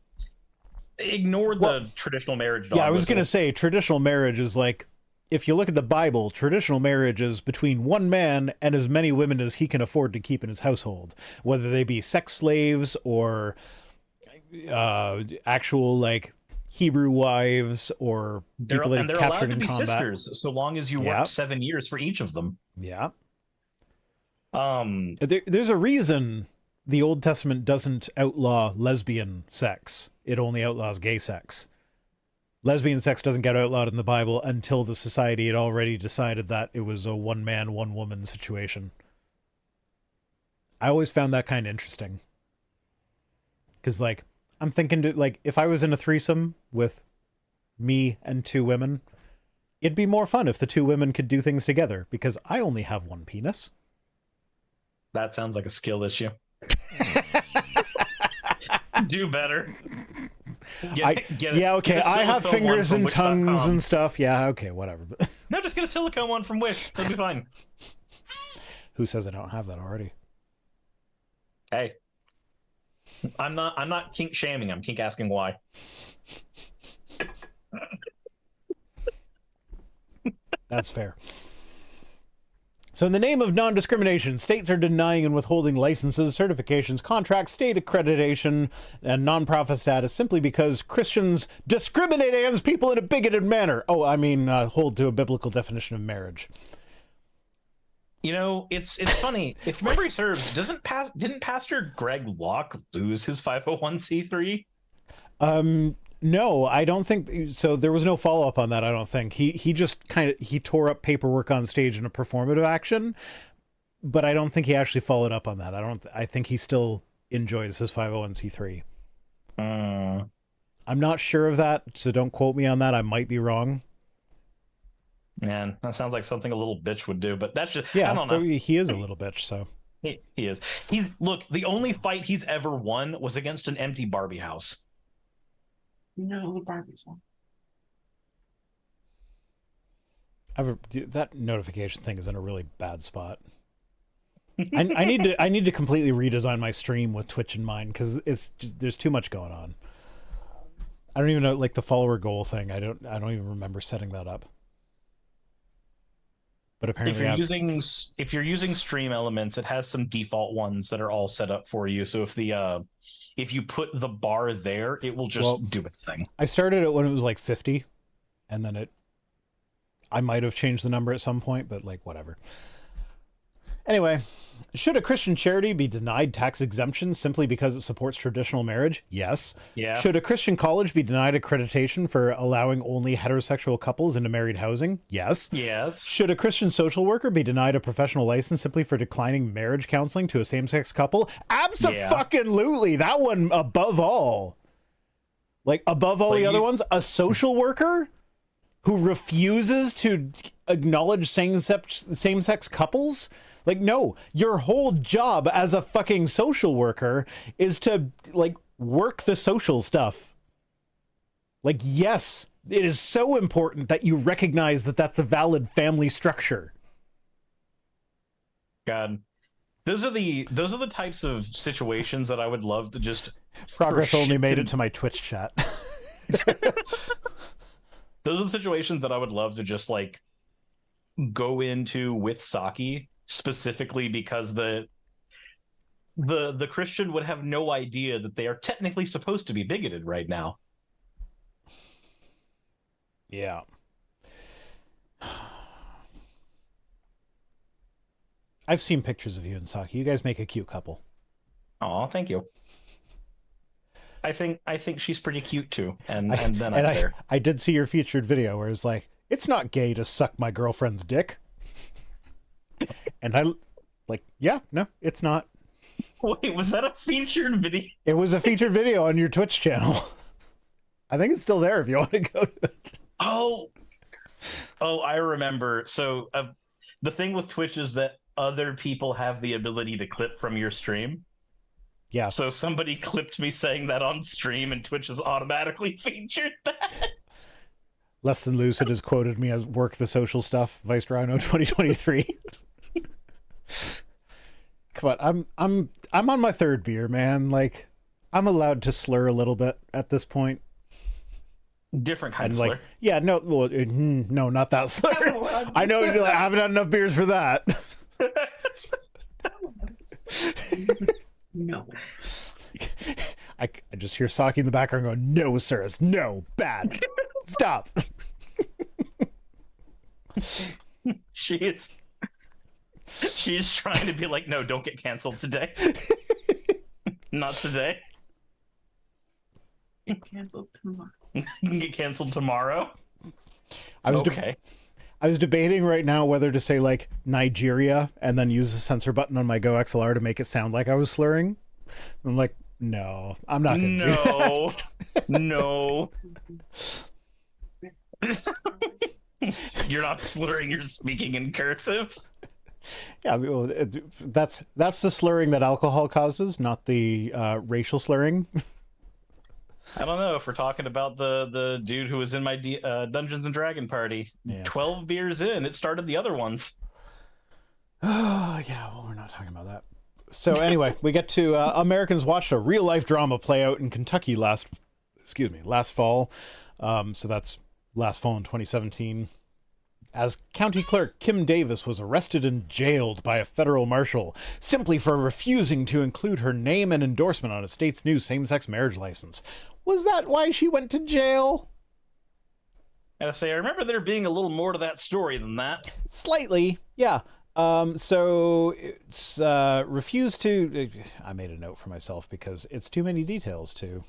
Ignore the traditional marriage. Yeah, I was going to say traditional marriage is like, if you look at the Bible, traditional marriage is between one man and as many women as he can afford to keep in his household, whether they be sex slaves or actual like Hebrew wives or people that are captured in combat. Sisters, so long as you work 7 years for each of them. Yeah. There's a reason the Old Testament doesn't outlaw lesbian sex. It only outlaws gay sex. Lesbian sex doesn't get outlawed in the Bible until the society had already decided that it was a one man, one woman situation. I always found that kind of interesting. Because, like, I'm thinking, like, if I was in a threesome with me and two women, it'd be more fun if the two women could do things together, because I only have one penis. That sounds like a skill issue. Do better. Okay. I have fingers and tongues and stuff. Yeah, okay, whatever. No, just get a silicone one from Wish. It'll be fine. Who says I don't have that already? Hey. I'm not kink shaming. I'm kink asking why. That's fair. So in the name of non-discrimination, states are denying and withholding licenses, certifications, contracts, state accreditation, and non-profit status simply because Christians discriminate against people in a bigoted manner. Oh, I mean, hold to a biblical definition of marriage. It's funny. If memory serves, didn't Pastor Greg Locke lose his 501c3? No, I don't think so. There was no follow-up on that. I don't think he just he tore up paperwork on stage in a performative action, but I don't think he actually followed up on that. I think he still enjoys his 501c3. I'm not sure of that, so don't quote me on that. I might be wrong. Man, that sounds like something a little bitch would do, but that's just, yeah, I don't know. He is a little bitch, so. He is. Look, the only fight he's ever won was against an empty Barbie house. No, the Barbie's one. That notification thing is in a really bad spot. I need to completely redesign my stream with Twitch in mind, because it's just, there's too much going on. I don't even know, like, the follower goal thing. I don't even remember setting that up. But apparently, if you're using Stream Elements, it has some default ones that are all set up for you. So if you put the bar there, it will just do its thing. I started it when it was like 50, and then I might have changed the number at some point, but like whatever. Anyway, should a Christian charity be denied tax exemption simply because it supports traditional marriage? Yes. Yeah. Should a Christian college be denied accreditation for allowing only heterosexual couples into married housing? Yes. Yes. Should a Christian social worker be denied a professional license simply for declining marriage counseling to a same-sex couple? Abso-fucking-lutely. That one above all. Like, above all the other ones, a social worker who refuses to acknowledge same-sex couples? Like, no, your whole job as a fucking social worker is to, like, work the social stuff. Like, yes, it is so important that you recognize that that's a valid family structure. God, those are the types of situations that I would love to just... Progress only made it to my Twitch chat. Those are the situations that I would love to just, like, go into with Saki, specifically because the Christian would have no idea that they are technically supposed to be bigoted right now. Yeah. I've seen pictures of you and Saki. You guys make a cute couple. Aw, thank you. I think she's pretty cute too, and then I'm there. I did see your featured video where it's like, it's not gay to suck my girlfriend's dick. And I, like, yeah, no, it's not. Wait, was that a featured video? It was a featured video on your Twitch channel. I think it's still there if you want to go to it. Oh, I remember. So the thing with Twitch is that other people have the ability to clip from your stream. Yeah. So somebody clipped me saying that on stream, and Twitch has automatically featured that. Less Than Lucid has quoted me as "work the social stuff." Vice Rhino 2023. Come on, I'm on my third beer, man. Like, I'm allowed to slur a little bit at this point. Different kind and of like, slur. Yeah, no, well, no, not that slur. I know like, I haven't had enough beers for that. No. I just hear Saki in the background going, "No, Cirrus, no, bad, stop." She's trying to be like, "No, don't get canceled today." Not today. Get canceled tomorrow. You can get canceled tomorrow. I was debating right now whether to say like Nigeria and then use the censor button on my Go XLR to make it sound like I was slurring. I'm like, no, I'm not going to do that. No. You're not slurring, you're speaking in cursive. Yeah, well, that's the slurring that alcohol causes, not the racial slurring. I don't know if we're talking about the dude who was in my Dungeons and Dragon party. Yeah. 12 beers in, it started the other ones. Oh, yeah, well, we're not talking about that. So anyway, we get to Americans watched a real-life drama play out in Kentucky last fall. So that's last fall in 2017. As County Clerk Kim Davis was arrested and jailed by a federal marshal simply for refusing to include her name and endorsement on a state's new same-sex marriage license. Was that why she went to jail? I gotta say, I remember there being a little more to that story than that. Slightly, yeah. So it's refused to... I made a note for myself because it's too many details to...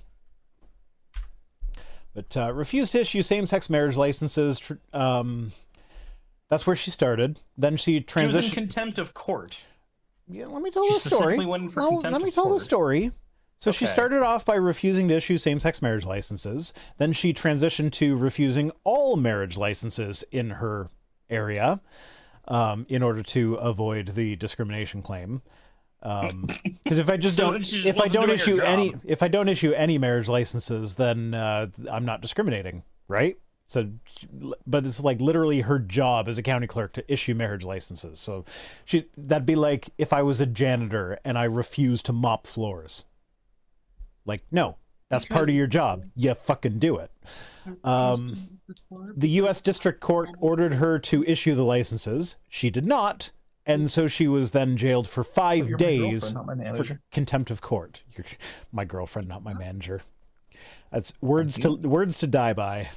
But refused to issue same-sex marriage licenses... That's where she started. Then she transitioned... She was in contempt of court. Yeah, let me tell the story. Let me tell the story. So okay. She started off by refusing to issue same-sex marriage licenses. Then she transitioned to refusing all marriage licenses in her area in order to avoid the discrimination claim. Because if I just if I don't issue any marriage licenses, then I'm not discriminating, right? So, but it's like literally her job as a county clerk to issue marriage licenses. So that'd be like if I was a janitor and I refused to mop floors. Like, no, that's part of your job. You fucking do it. The U.S. District Court ordered her to issue the licenses. She did not. And so she was then jailed for 5 days for contempt of court. You're my girlfriend, not my manager. That's words to die by.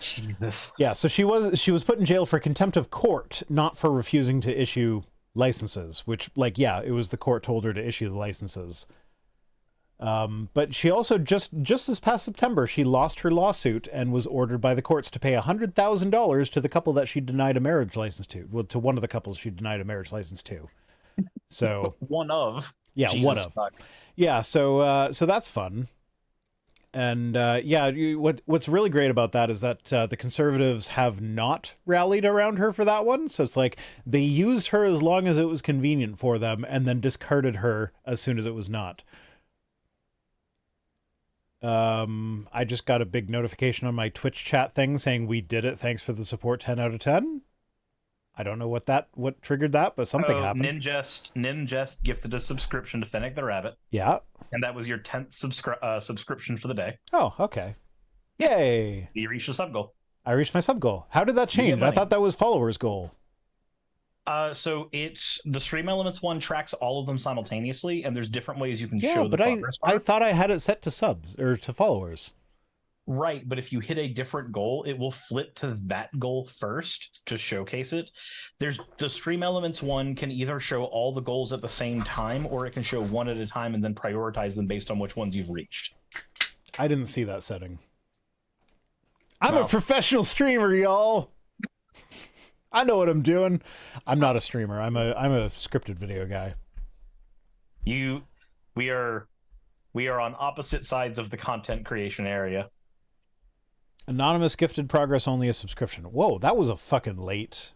Jesus. Yeah, so she was put in jail for contempt of court, not for refusing to issue licenses, which, like, yeah, it was the court told her to issue the licenses. But she also just this past September, she lost her lawsuit and was ordered by the courts to pay $100,000 to the couple that she denied a marriage license to. Well, to one of the couples she denied a marriage license to. So one of. Yeah, Jesus one of. fuck. Yeah, so that's fun. And what's really great about that is that the conservatives have not rallied around her for that one. So it's like they used her as long as it was convenient for them and then discarded her as soon as it was not. I just got a big notification on my Twitch chat thing saying we did it. Thanks for the support. 10 out of 10. I don't know what triggered that, but something happened. Ninjest gifted a subscription to Fennec the Rabbit. Yeah. And that was your 10th subscription for the day. Oh, okay. Yay. You reached a sub goal. I reached my sub goal. How did that change? I thought that was followers goal. So it's the Stream Elements one tracks all of them simultaneously, and there's different ways you can show the but progress I bar. thought I had it set to subs or to followers. Right, but if you hit a different goal, it will flip to that goal first to showcase it. There's the Stream Elements one can either show all the goals at the same time, or it can show one at a time and then prioritize them based on which ones you've reached. I didn't see that setting. I'm a professional streamer, y'all. I know what I'm doing. I'm not a streamer. I'm a scripted video guy. We are on opposite sides of the content creation area. Anonymous gifted progress only a subscription. Whoa, that was a fucking late.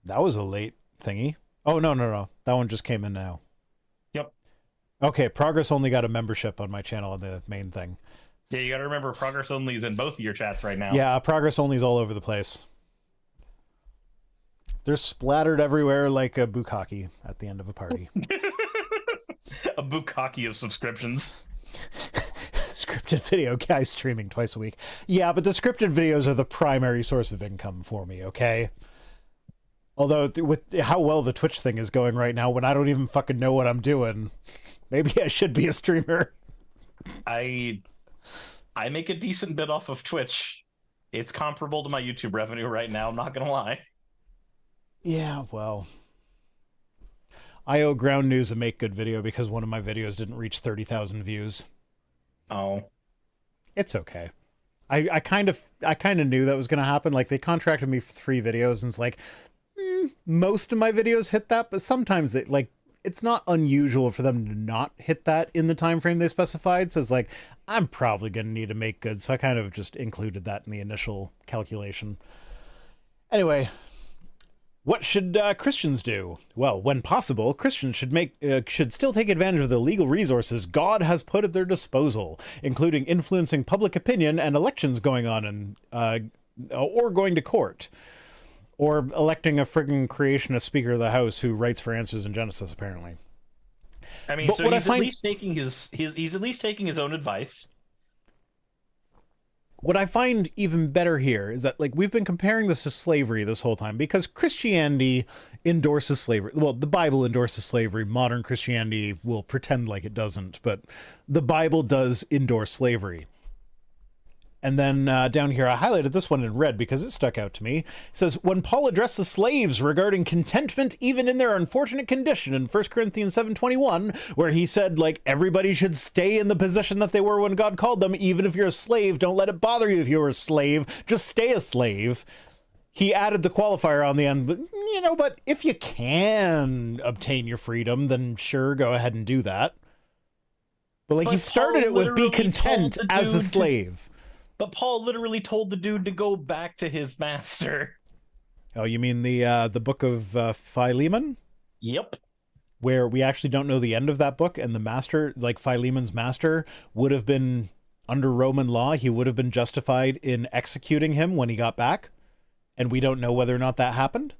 That was a late thingy. Oh, no. That one just came in now. Yep. Okay, progress only got a membership on my channel on the main thing. Yeah, you got to remember progress only is in both of your chats right now. Yeah, progress only is all over the place. They're splattered everywhere like a bukkake at the end of a party. A bukkake of subscriptions. Scripted video guy streaming twice a week. Yeah, but the scripted videos are the primary source of income for me, okay? Although, with how well the Twitch thing is going right now, when I don't even fucking know what I'm doing, maybe I should be a streamer. I make a decent bit off of Twitch. It's comparable to my YouTube revenue right now, I'm not gonna lie. Yeah, well, I owe Ground News a Make Good video because one of my videos didn't reach 30,000 views. Oh, it's okay. I kind of knew that was going to happen. Like, they contracted me for 3 videos, and it's like most of my videos hit that, but sometimes it's not unusual for them to not hit that in the time frame they specified. So it's like, I'm probably going to need to make good. So I kind of just included that in the initial calculation. Anyway, what should Christians do? Well, when possible, Christians should still take advantage of the legal resources God has put at their disposal, including influencing public opinion and elections going on or going to court. Or electing a friggin' creationist Speaker of the House who writes for Answers in Genesis, apparently. I mean, so he's at least taking he's at least taking his own advice. What I find even better here is that, like, we've been comparing this to slavery this whole time because Christianity endorses slavery. Well, the Bible endorses slavery. Modern Christianity will pretend like it doesn't, but the Bible does endorse slavery. And then down here, I highlighted this one in red because it stuck out to me. It says, when Paul addresses slaves regarding contentment even in their unfortunate condition in 1 Corinthians 7:21, where he said, like, everybody should stay in the position that they were when God called them. Even if you're a slave, don't let it bother you if you're a slave. Just stay a slave. He added the qualifier on the end, but if you can obtain your freedom, then sure, go ahead and do that. But he started it with be content as a slave. But Paul literally told the dude to go back to his master. Oh, you mean the book of Philemon? Yep. Where we actually don't know the end of that book, and the master, like Philemon's master, would have been under Roman law, he would have been justified in executing him when he got back. And we don't know whether or not that happened.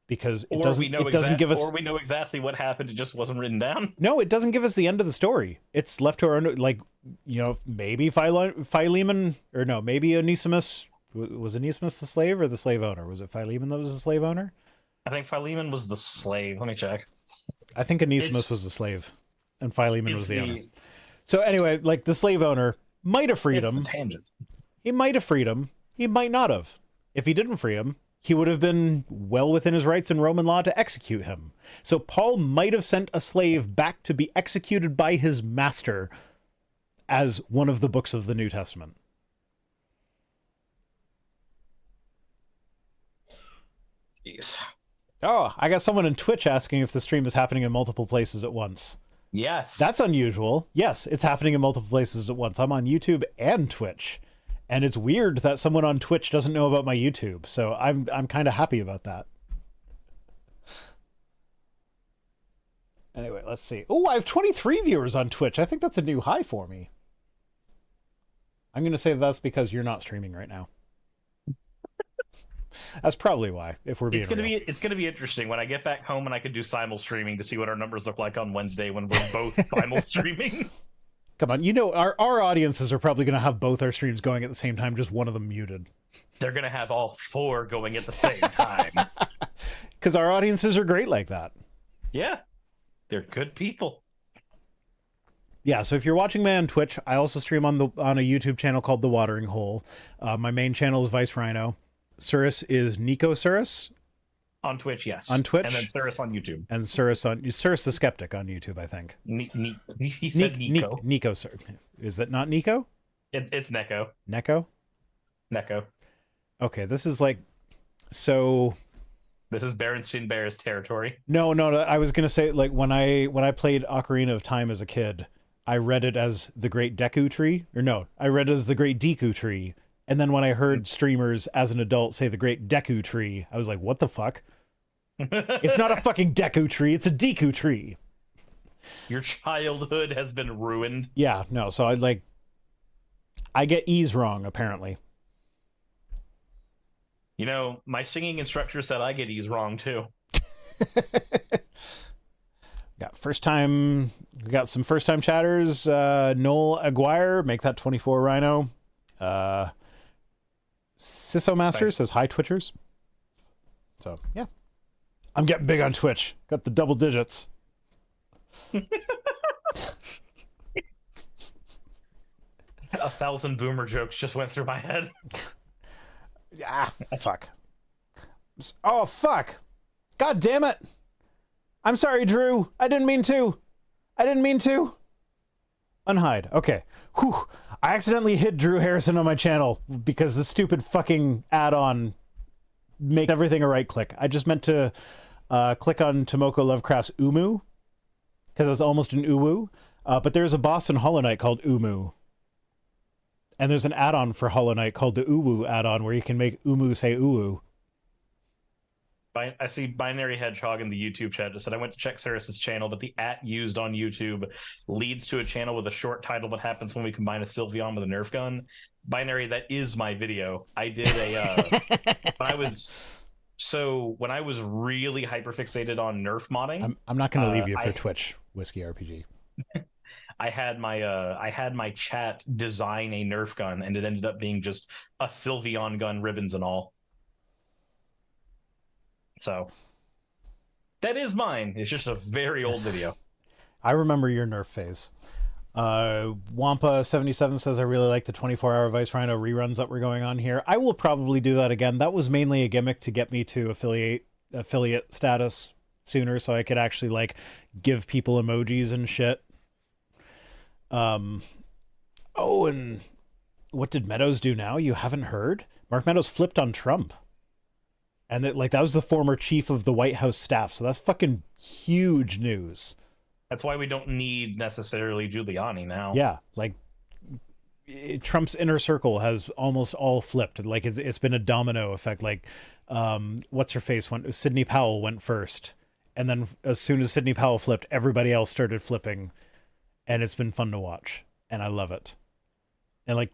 Because it doesn't give us... Or we know exactly what happened, it just wasn't written down. No, it doesn't give us the end of the story. It's left to our own, like, you know, maybe Philemon, or no, maybe Onesimus, was Onesimus the slave or the slave owner? Was it Philemon that was the slave owner? I think Philemon was the slave. Let me check. I think Onesimus was the slave, and Philemon was the owner. So anyway, like, the slave owner might have freed him. He might have freed him. He might not have. If he didn't free him, he would have been well within his rights in Roman law to execute him. So Paul might have sent a slave back to be executed by his master as one of the books of the New Testament. Jeez. Oh, I got someone in Twitch asking if the stream is happening in multiple places at once. Yes. That's unusual. Yes, it's happening in multiple places at once. I'm on YouTube and Twitch. And it's weird that someone on Twitch doesn't know about my YouTube. So I'm kind of happy about that. Anyway, let's see. Oh, I have 23 viewers on Twitch. I think that's a new high for me. I'm going to say that's because you're not streaming right now. That's probably why, if we're being real. It's gonna be interesting when I get back home and I can do simul streaming to see what our numbers look like on Wednesday when we're both simul streaming. Come on, you know, our audiences are probably going to have both our streams going at the same time, just one of them muted. They're going to have all four going at the same time. Because our audiences are great like that. Yeah, they're good people. Yeah, so if you're watching me on Twitch, I also stream on a YouTube channel called The Watering Hole. My main channel is Vice Rhino. Suris is Nico Suris. On Twitch, yes. On Twitch. And then Suris on YouTube. And SurisSkeptic on YouTube, I think. He said Nico. Nico, sir. Is that not Nico? It's Neko. Neko? Neko. Okay, this is like... So... This is Berenstein Bears territory. No, I was going to say, like, when I played Ocarina of Time as a kid, I read it as the Great Deku Tree. Or no, I read it as the Great Deku Tree. And then when I heard streamers as an adult say the Great Deku Tree, I was like, what the fuck? It's not a fucking Deku Tree, it's a Deku Tree. Your childhood has been ruined. Yeah, no, so I get E's wrong, apparently. You know, my singing instructor said I get E's wrong, too. We got some first-time chatters. Noel Aguirre, make that 24 Rhino. Sisso Master says, hi, Twitchers. So, yeah. I'm getting big on Twitch. Got the double digits. 1,000 boomer jokes just went through my head. Ah, fuck. Oh, fuck. God damn it. I'm sorry, Drew. I didn't mean to. Unhide. Okay. Whew. I accidentally hid Drew Harrison on my channel because the stupid fucking add-on makes everything a right click. I just meant to click on Tomoko Lovecraft's Umu because it's almost an uwu. But there's a boss in Hollow Knight called Umu. And there's an add-on for Hollow Knight called the Uwu add-on where you can make Umu say uwu. I see Binary Hedgehog in the YouTube chat just said, I went to check Saris's channel, but the @ used on YouTube leads to a channel with a short title, What Happens When We Combine a Sylveon with a Nerf Gun. Binary, that is my video. I did when I was really hyperfixated on Nerf modding. I'm not going to leave you for Twitch, Whiskey RPG. I had my chat design a Nerf gun, and it ended up being just a Sylveon gun, ribbons and all. So that is mine. It's just a very old video. I remember your Nerf phase. Wampa77 says, I really like the 24-hour Vice Rhino reruns that were going on here. I will probably do that again. That was mainly a gimmick to get me to affiliate status sooner so I could actually, like, give people emojis and shit. Oh, and what did Meadows do now? You haven't heard? Mark Meadows flipped on Trump. And that was the former chief of the White House staff. So that's fucking huge news. That's why we don't need necessarily Giuliani now. Yeah, like Trump's inner circle has almost all flipped. Like it's been a domino effect. Like what's her face went? Sidney Powell went first, and then as soon as Sidney Powell flipped, everybody else started flipping, and it's been fun to watch. and I love it. And like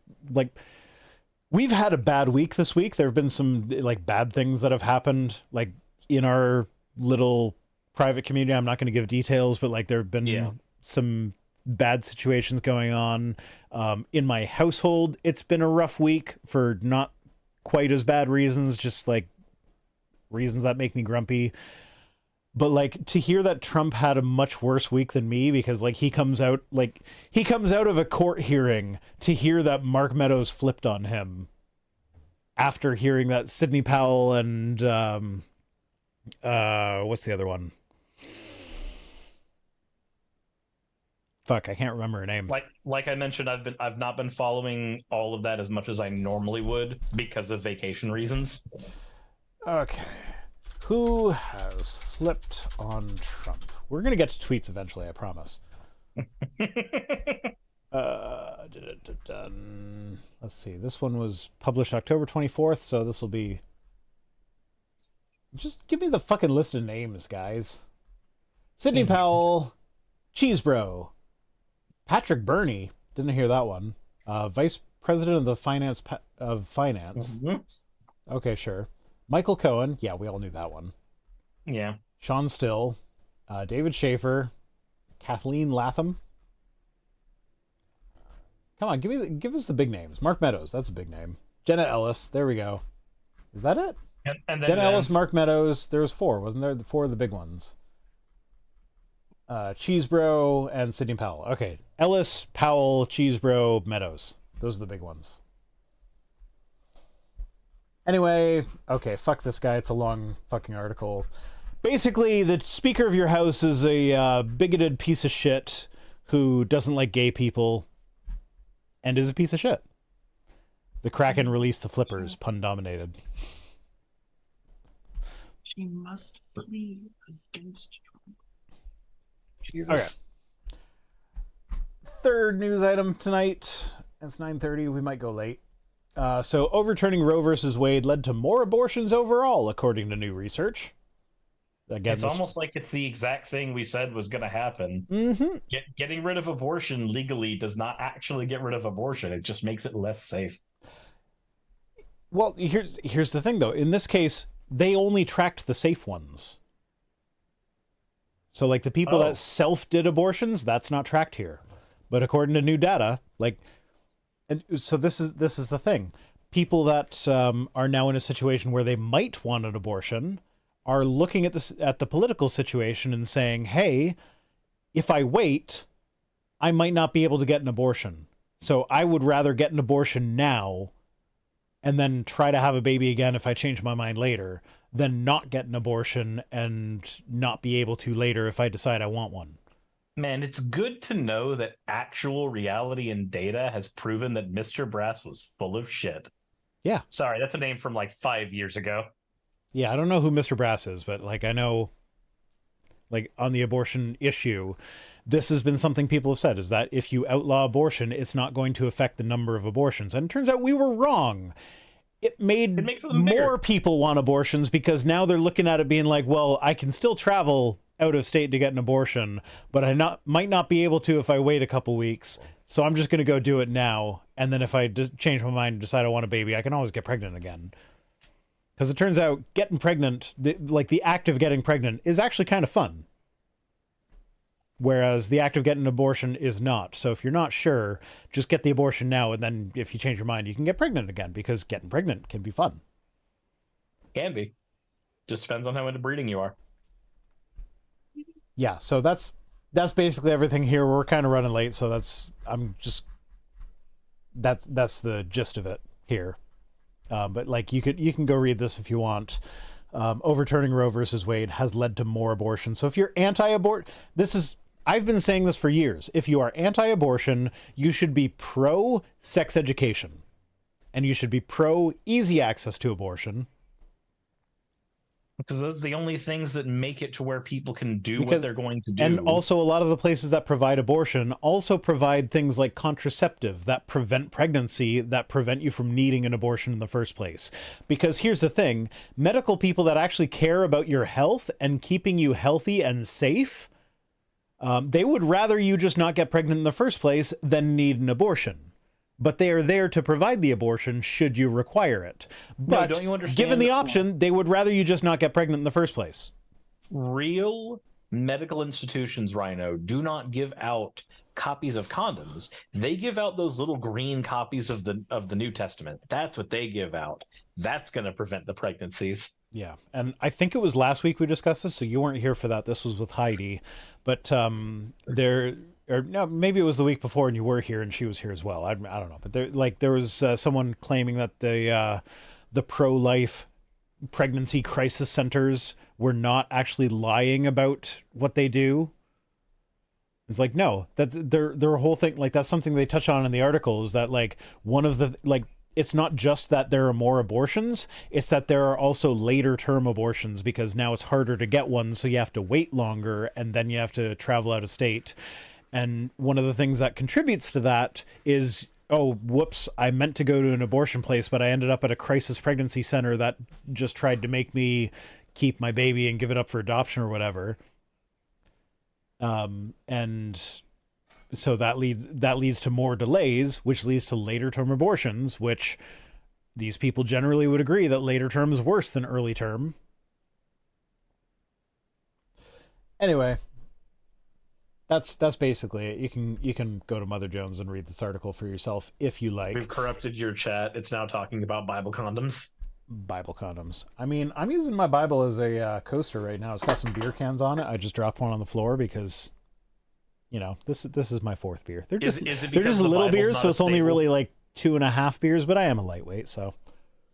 we've had a bad week this week. There have been some like bad things that have happened like in our little private community. I'm not going to give details, but like there have been some bad situations going on in my household. It's been a rough week for not quite as bad reasons, just like reasons that make me grumpy. But like to hear that Trump had a much worse week than me, because like he comes out of a court hearing to hear that Mark Meadows flipped on him after hearing that Sidney Powell and what's the other one? Fuck, I can't remember her name. Like I mentioned, I've not been following all of that as much as I normally would because of vacation reasons. Okay. Who has flipped on Trump? We're going to get to tweets eventually, I promise. Let's see. This one was published October 24th, so this will be... Just give me the fucking list of names, guys. Sidney Powell, Cheesebro, Patrick Burney, didn't hear that one. Vice President of the Finance. Okay, sure. Michael Cohen, yeah, we all knew that one. Yeah. Sean Still, David Schaefer, Kathleen Latham. Come on, give us the big names. Mark Meadows, that's a big name. Jenna Ellis, there we go. Is that it? And then Jenna Ellis, Mark Meadows. There was 4, wasn't there? The 4 of the big ones. Cheesebro and Sidney Powell. Okay, Ellis, Powell, Cheesebro, Meadows. Those are the big ones. Anyway, okay, fuck this guy. It's a long fucking article. Basically, the Speaker of your House is a bigoted piece of shit who doesn't like gay people and is a piece of shit. The Kraken released the flippers, pun dominated. She must believe against Trump. Jesus. Okay. Third news item tonight. It's 9:30. We might go late. So overturning Roe versus Wade led to more abortions overall, according to new research. Again, it's almost like it's the exact thing we said was going to happen. Mm-hmm. Getting rid of abortion legally does not actually get rid of abortion. It just makes it less safe. Well, here's the thing, though. In this case, they only tracked the safe ones. So, like, the people that self-did abortions, that's not tracked here. But according to new data, like... And so this is the thing. People that are now in a situation where they might want an abortion are looking at the political situation and saying, hey, if I wait, I might not be able to get an abortion. So I would rather get an abortion now and then try to have a baby again if I change my mind later than not get an abortion and not be able to later if I decide I want one. Man, it's good to know that actual reality and data has proven that Mr. Brass was full of shit. Yeah. Sorry, that's a name from like 5 years ago. Yeah, I don't know who Mr. Brass is, but like I know, like on the abortion issue, this has been something people have said, is that if you outlaw abortion, it's not going to affect the number of abortions. And it turns out we were wrong. It makes more people want abortions because now they're looking at it being like, well, I can still travel out of state to get an abortion, but I might not be able to if I wait a couple weeks. So I'm just going to go do it now. And then if I change my mind and decide I want a baby, I can always get pregnant again. Because it turns out getting pregnant, the act of getting pregnant is actually kind of fun. Whereas the act of getting an abortion is not. So if you're not sure, just get the abortion now. And then if you change your mind, you can get pregnant again because getting pregnant can be fun. Can be. Just depends on how into breeding you are. Yeah, so that's basically everything here. We're kind of running late, so that's the gist of it here. But like you can go read this if you want. Overturning Roe versus Wade has led to more abortion. So if you're anti-abort, I've been saying this for years. If you are anti-abortion, you should be pro-sex education, and you should be pro-easy access to abortion. Because those are the only things that make it to where people can do what they're going to do. And also a lot of the places that provide abortion also provide things like contraceptive that prevent pregnancy, that prevent you from needing an abortion in the first place. Because here's the thing, medical people that actually care about your health and keeping you healthy and safe They would rather you just not get pregnant in the first place than need an abortion. But they are there to provide the abortion should you require it. But don't you understand given the option, they would rather you just not get pregnant in the first place. Real medical institutions, Rhino, do not give out copies of condoms. They give out those little green copies of the New Testament. That's what they give out. That's going to prevent the pregnancies. Yeah, and I think it was last week we discussed this, so you weren't here for that. This was with Heidi. But no, maybe it was the week before and you were here and she was here as well. I don't know. But there was someone claiming that the pro-life pregnancy crisis centers were not actually lying about what they do. It's like, no, that's their whole thing. Like, that's something they touch on in the article, is that like one of the, like, it's not just that there are more abortions, it's that there are also later term abortions because now it's harder to get one. So you have to wait longer and then you have to travel out of state. And one of the things that contributes to that is, oh, whoops, I meant to go to an abortion place, but I ended up at a crisis pregnancy center that just tried to make me keep my baby and give it up for adoption or whatever. And so that leads to more delays, which leads to later term abortions, which these people generally would agree that later term is worse than early term. Anyway, that's basically it. You can go to Mother Jones and read this article for yourself if you like. We've corrupted your chat. It's now talking about Bible condoms. Bible condoms. I mean, I'm using my Bible as a coaster right now. It's got some beer cans on it. I just dropped one on the floor because, you know, this is my fourth beer. They're just little beers, so it's only really like 2.5 beers. But I am a lightweight, so.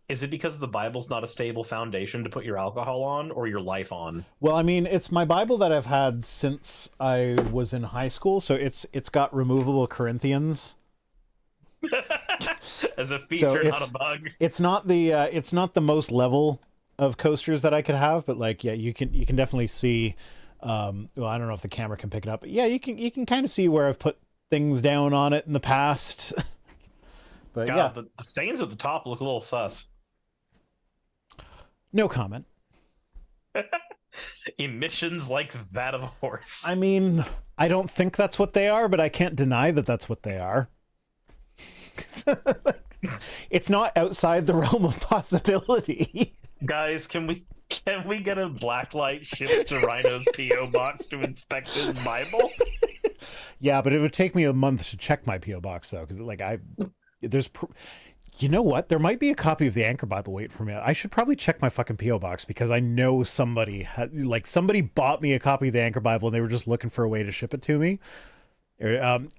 Is it because the Bible's not a stable foundation to put your alcohol on or your life on? Well, I mean, it's my Bible that I've had since I was in high school, so it's got removable Corinthians. As a feature, so not a bug. It's not the most level of coasters that I could have, but like, yeah, you can definitely see. Well, I don't know if the camera can pick it up, but yeah, you can kind of see where I've put things down on it in the past. But God, yeah, the stains at the top look a little sus. No comment. Emissions like that of a horse. I mean, I don't think that's what they are, but I can't deny that that's what they are. It's not outside the realm of possibility. Guys, can we get a blacklight shipped to Rhino's P.O. box to inspect his Bible? Yeah, but it would take me a month to check my P.O. box though, because like you know what? There might be a copy of the Anchor Bible waiting for me. I should probably check my fucking P.O. box because I know somebody bought me a copy of the Anchor Bible and they were just looking for a way to ship it to me.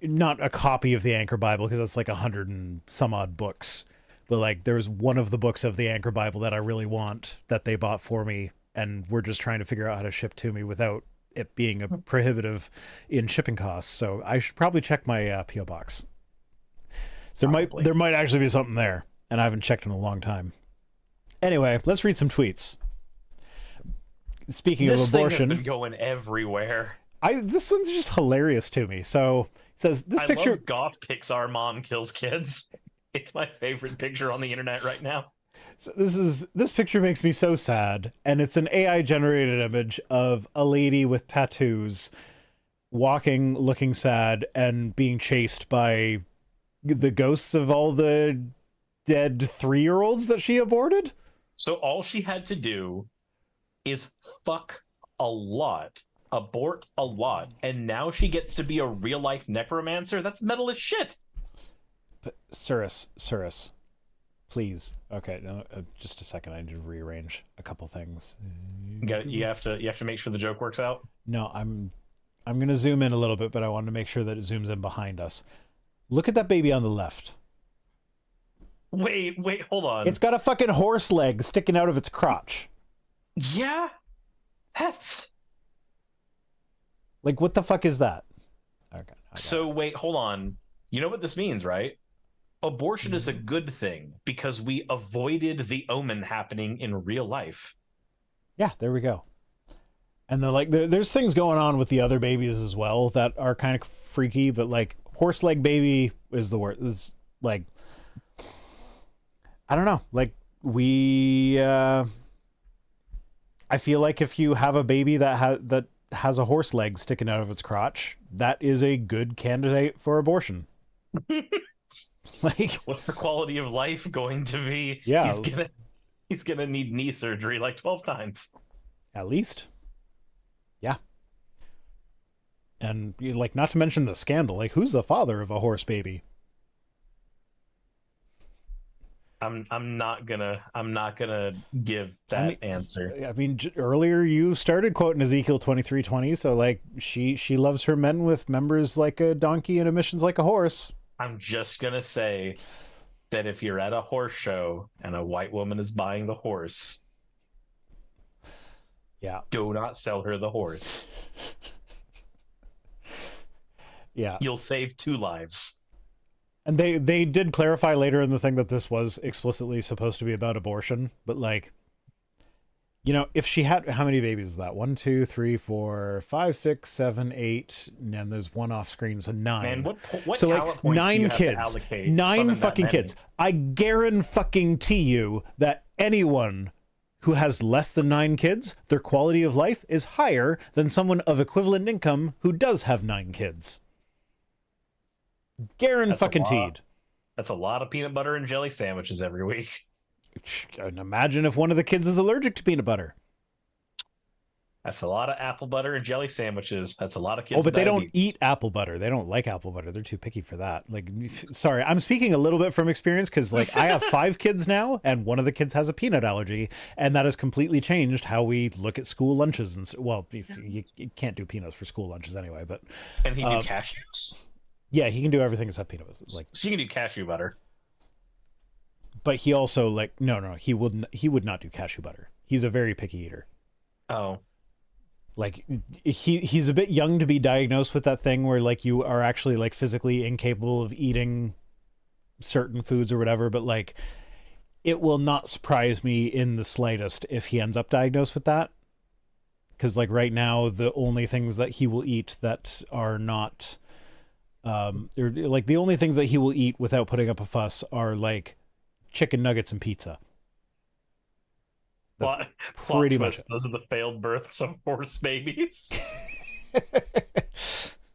Not a copy of the Anchor Bible because that's like 100 and some odd books. But like there's one of the books of the Anchor Bible that I really want that they bought for me, and we're just trying to figure out how to ship to me without it being a prohibitive in shipping costs. So I should probably check my P.O. box. So there might actually be something there, and I haven't checked in a long time. Anyway, let's read some tweets. Speaking of abortion, this thing has been going everywhere. This one's just hilarious to me. So it says this picture. I love goth Pixar mom kills kids. It's my favorite picture on the internet right now. So this picture makes me so sad, and it's an AI generated image of a lady with tattoos walking, looking sad, and being chased by the ghosts of all the dead 3-year-olds that she aborted. So all she had to do is fuck a lot, abort a lot, and now she gets to be a real life necromancer. That's metal as shit. But Suris, please. Okay, no, just a second. I need to rearrange a couple things. You have to make sure the joke works out. No, I'm gonna zoom in a little bit, but I wanted to make sure that it zooms in behind us. Look at that baby on the left. Wait, hold on. It's got a fucking horse leg sticking out of its crotch. Yeah, that's like, what the fuck is that? Okay. So wait, hold on. You know what this means, right? Abortion is a good thing because we avoided the omen happening in real life. Yeah, there we go. And then like there's things going on with the other babies as well that are kind of freaky, but like horse leg baby is the worst. It's like, I don't know. Like I feel like if you have a baby that has a horse leg sticking out of its crotch, that is a good candidate for abortion. Like, what's the quality of life going to be? Yeah. He's gonna need knee surgery like 12 times. At least. Yeah. And like, not to mention the scandal. Like, who's the father of a horse baby? I'm not gonna give that answer. I mean, earlier you started quoting Ezekiel 23:20, so like she loves her men with members like a donkey and emissions like a horse. I'm just gonna say that if you're at a horse show and a white woman is buying the horse, yeah, do not sell her the horse. Yeah, you'll save 2 lives. And they did clarify later in the thing that this was explicitly supposed to be about abortion, but like, you know, if she had, how many babies is that? 1, 2, 3, 4, 5, 6, 7, 8, and there's one off screen, so 9. Man, what so talent like points 9 do you have kids, to allocate 9 fucking kids. I guarantee you that anyone who has less than 9 kids, their quality of life is higher than someone of equivalent income who does have 9 kids. Guaranteed. That's a lot of peanut butter and jelly sandwiches every week. And imagine if one of the kids is allergic to peanut butter. That's a lot of apple butter and jelly sandwiches. That's a lot of kids. Oh, but they don't eat apple butter. They don't like apple butter. They're too picky for that. Like, sorry, I'm speaking a little bit from experience because, like, I have 5 kids now, and one of the kids has a peanut allergy, and that has completely changed how we look at school lunches. And well, you can't do peanuts for school lunches anyway. But can he do cashews? Yeah, he can do everything except peanut butter. Like, so you can do cashew butter. But he also he would not do cashew butter. He's a very picky eater. Oh. Like he's a bit young to be diagnosed with that thing where like you are actually like physically incapable of eating certain foods or whatever, but like it will not surprise me in the slightest if he ends up diagnosed with that. Because like right now, the only things that he will eat that are not like the only things that he will eat without putting up a fuss are like chicken nuggets and pizza. That's pretty much it. Those are the failed births of horse babies.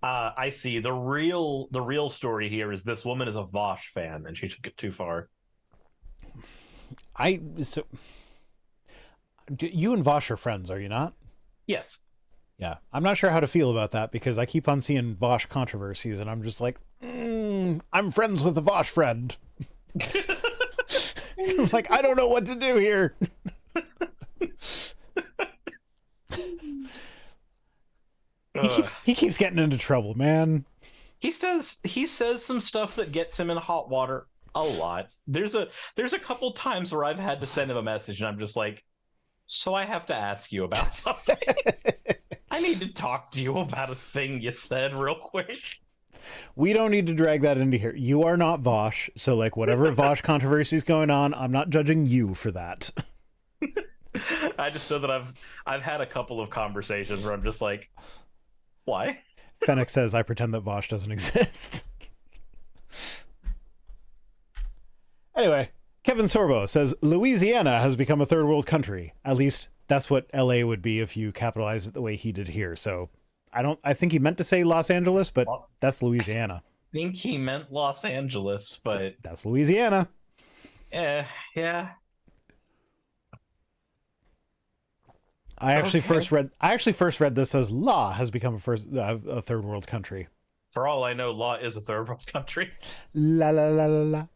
I see. The real story here is this woman is a Vosh fan and she took it too far. You and Vosh are friends, are you not? Yes. Yeah, I'm not sure how to feel about that because I keep on seeing Vosh controversies and I'm just like, I'm friends with a Vosh friend. I'm like, I don't know what to do here. He keeps getting into trouble, man. He says some stuff that gets him in hot water a lot. There's a couple times where I've had to send him a message and I'm just like, so I have to ask you about something. I need to talk to you about a thing you said real quick. We don't need to drag that into here. You are not Vosh, so like whatever Vosh controversy is going on, I'm not judging you for that. I just know that I've had a couple of conversations where I'm just like, why? Fennec says I pretend that Vosh doesn't exist. Anyway, Kevin Sorbo says Louisiana has become a third world country. At least that's what LA would be if you capitalize it the way he did here. So I think he meant to say Los Angeles, but that's Louisiana. I think he meant Los Angeles, but that's Louisiana. Yeah. I actually first read this as law has become a third world country. For all I know, law is a third world country. La la la la la.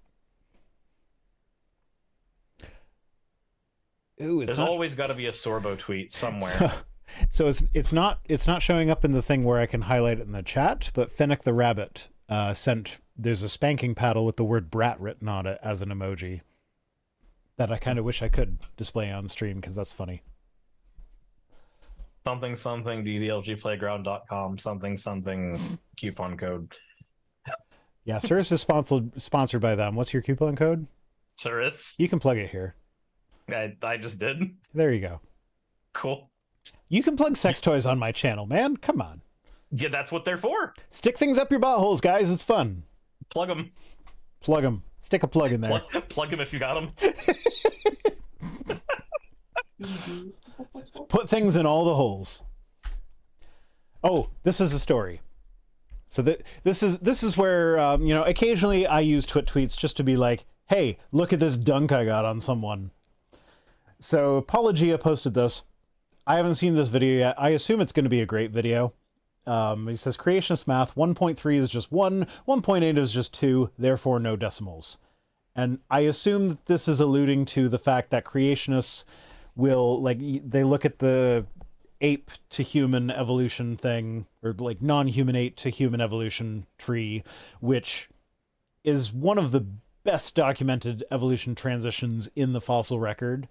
Ooh, There's always got to be a Sorbo tweet somewhere. So it's not showing up in the thing where I can highlight it in the chat, but Fennec the Rabbit there's a spanking paddle with the word brat written on it as an emoji that I kind of wish I could display on stream because that's funny. Something ddlgplayground.com something coupon code. Yeah, Cirrus is sponsored by them. What's your coupon code? Cirrus. You can plug it here. I just did. There you go. Cool. You can plug sex toys on my channel, man. Come on. Yeah, that's what they're for. Stick things up your buttholes, guys. It's fun. Plug them. Plug them. Stick a plug in there. Plug them if you got them. Put things in all the holes. Oh, this is a story. So this is where occasionally I use Twit tweets just to be like, hey, look at this dunk I got on someone. So Apologia posted this. I haven't seen this video yet. I assume it's going to be a great video. He says, Creationist math, 1.3 is just 1, 1.8 is just 2, therefore no decimals. And I assume that this is alluding to the fact that creationists will, like, they look at the ape to human evolution thing, or like non-human ape to human evolution tree, which is one of the best documented evolution transitions in the fossil record.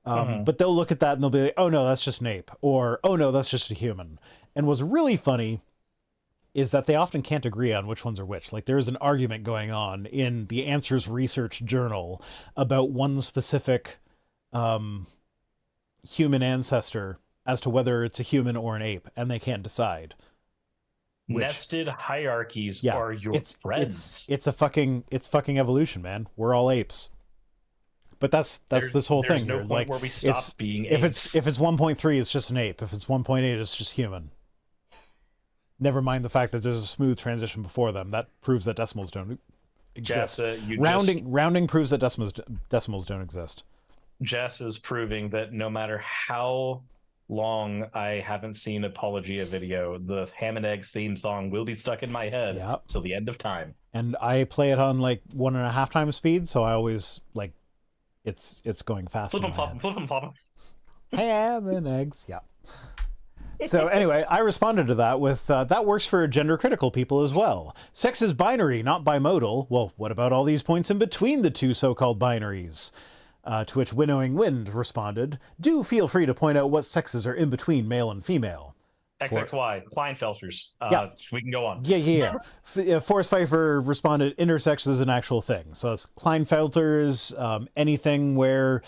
But they'll look at that and they'll be like, oh no, that's just an ape, or oh no, that's just a human. And what's really funny is that they often can't agree on which ones are which. Like, there's an argument going on in the Answers Research Journal about one specific human ancestor as to whether it's a human or an ape, and they can't decide. Nested hierarchies are your friends. It's fucking evolution, man. We're all apes. But that's this whole thing no here. Point like, where we stop being apes. If it's 1.3, it's just an ape. If it's 1.8, it's just human. Never mind the fact that there's a smooth transition before them. That proves that decimals don't exist. Rounding proves that decimals don't exist. Jess is proving that no matter how long I haven't seen Apologia video, the Ham and Eggs theme song will be stuck in my head till the end of time. And I play it on like 1.5 times speed, so I always like it's going fast. Flip them, flop them. Ham and eggs, yeah. So anyway, I responded to that with, that works for gender-critical people as well. Sex is binary, not bimodal. Well, what about all these points in between the two so-called binaries? To which Winnowing Wind responded, do feel free to point out what sexes are in between male and female. XXY, Kleinfelters. We can go on. Yeah. Forrest Pfeiffer responded, intersex is an actual thing. So it's Kleinfelters, anything where,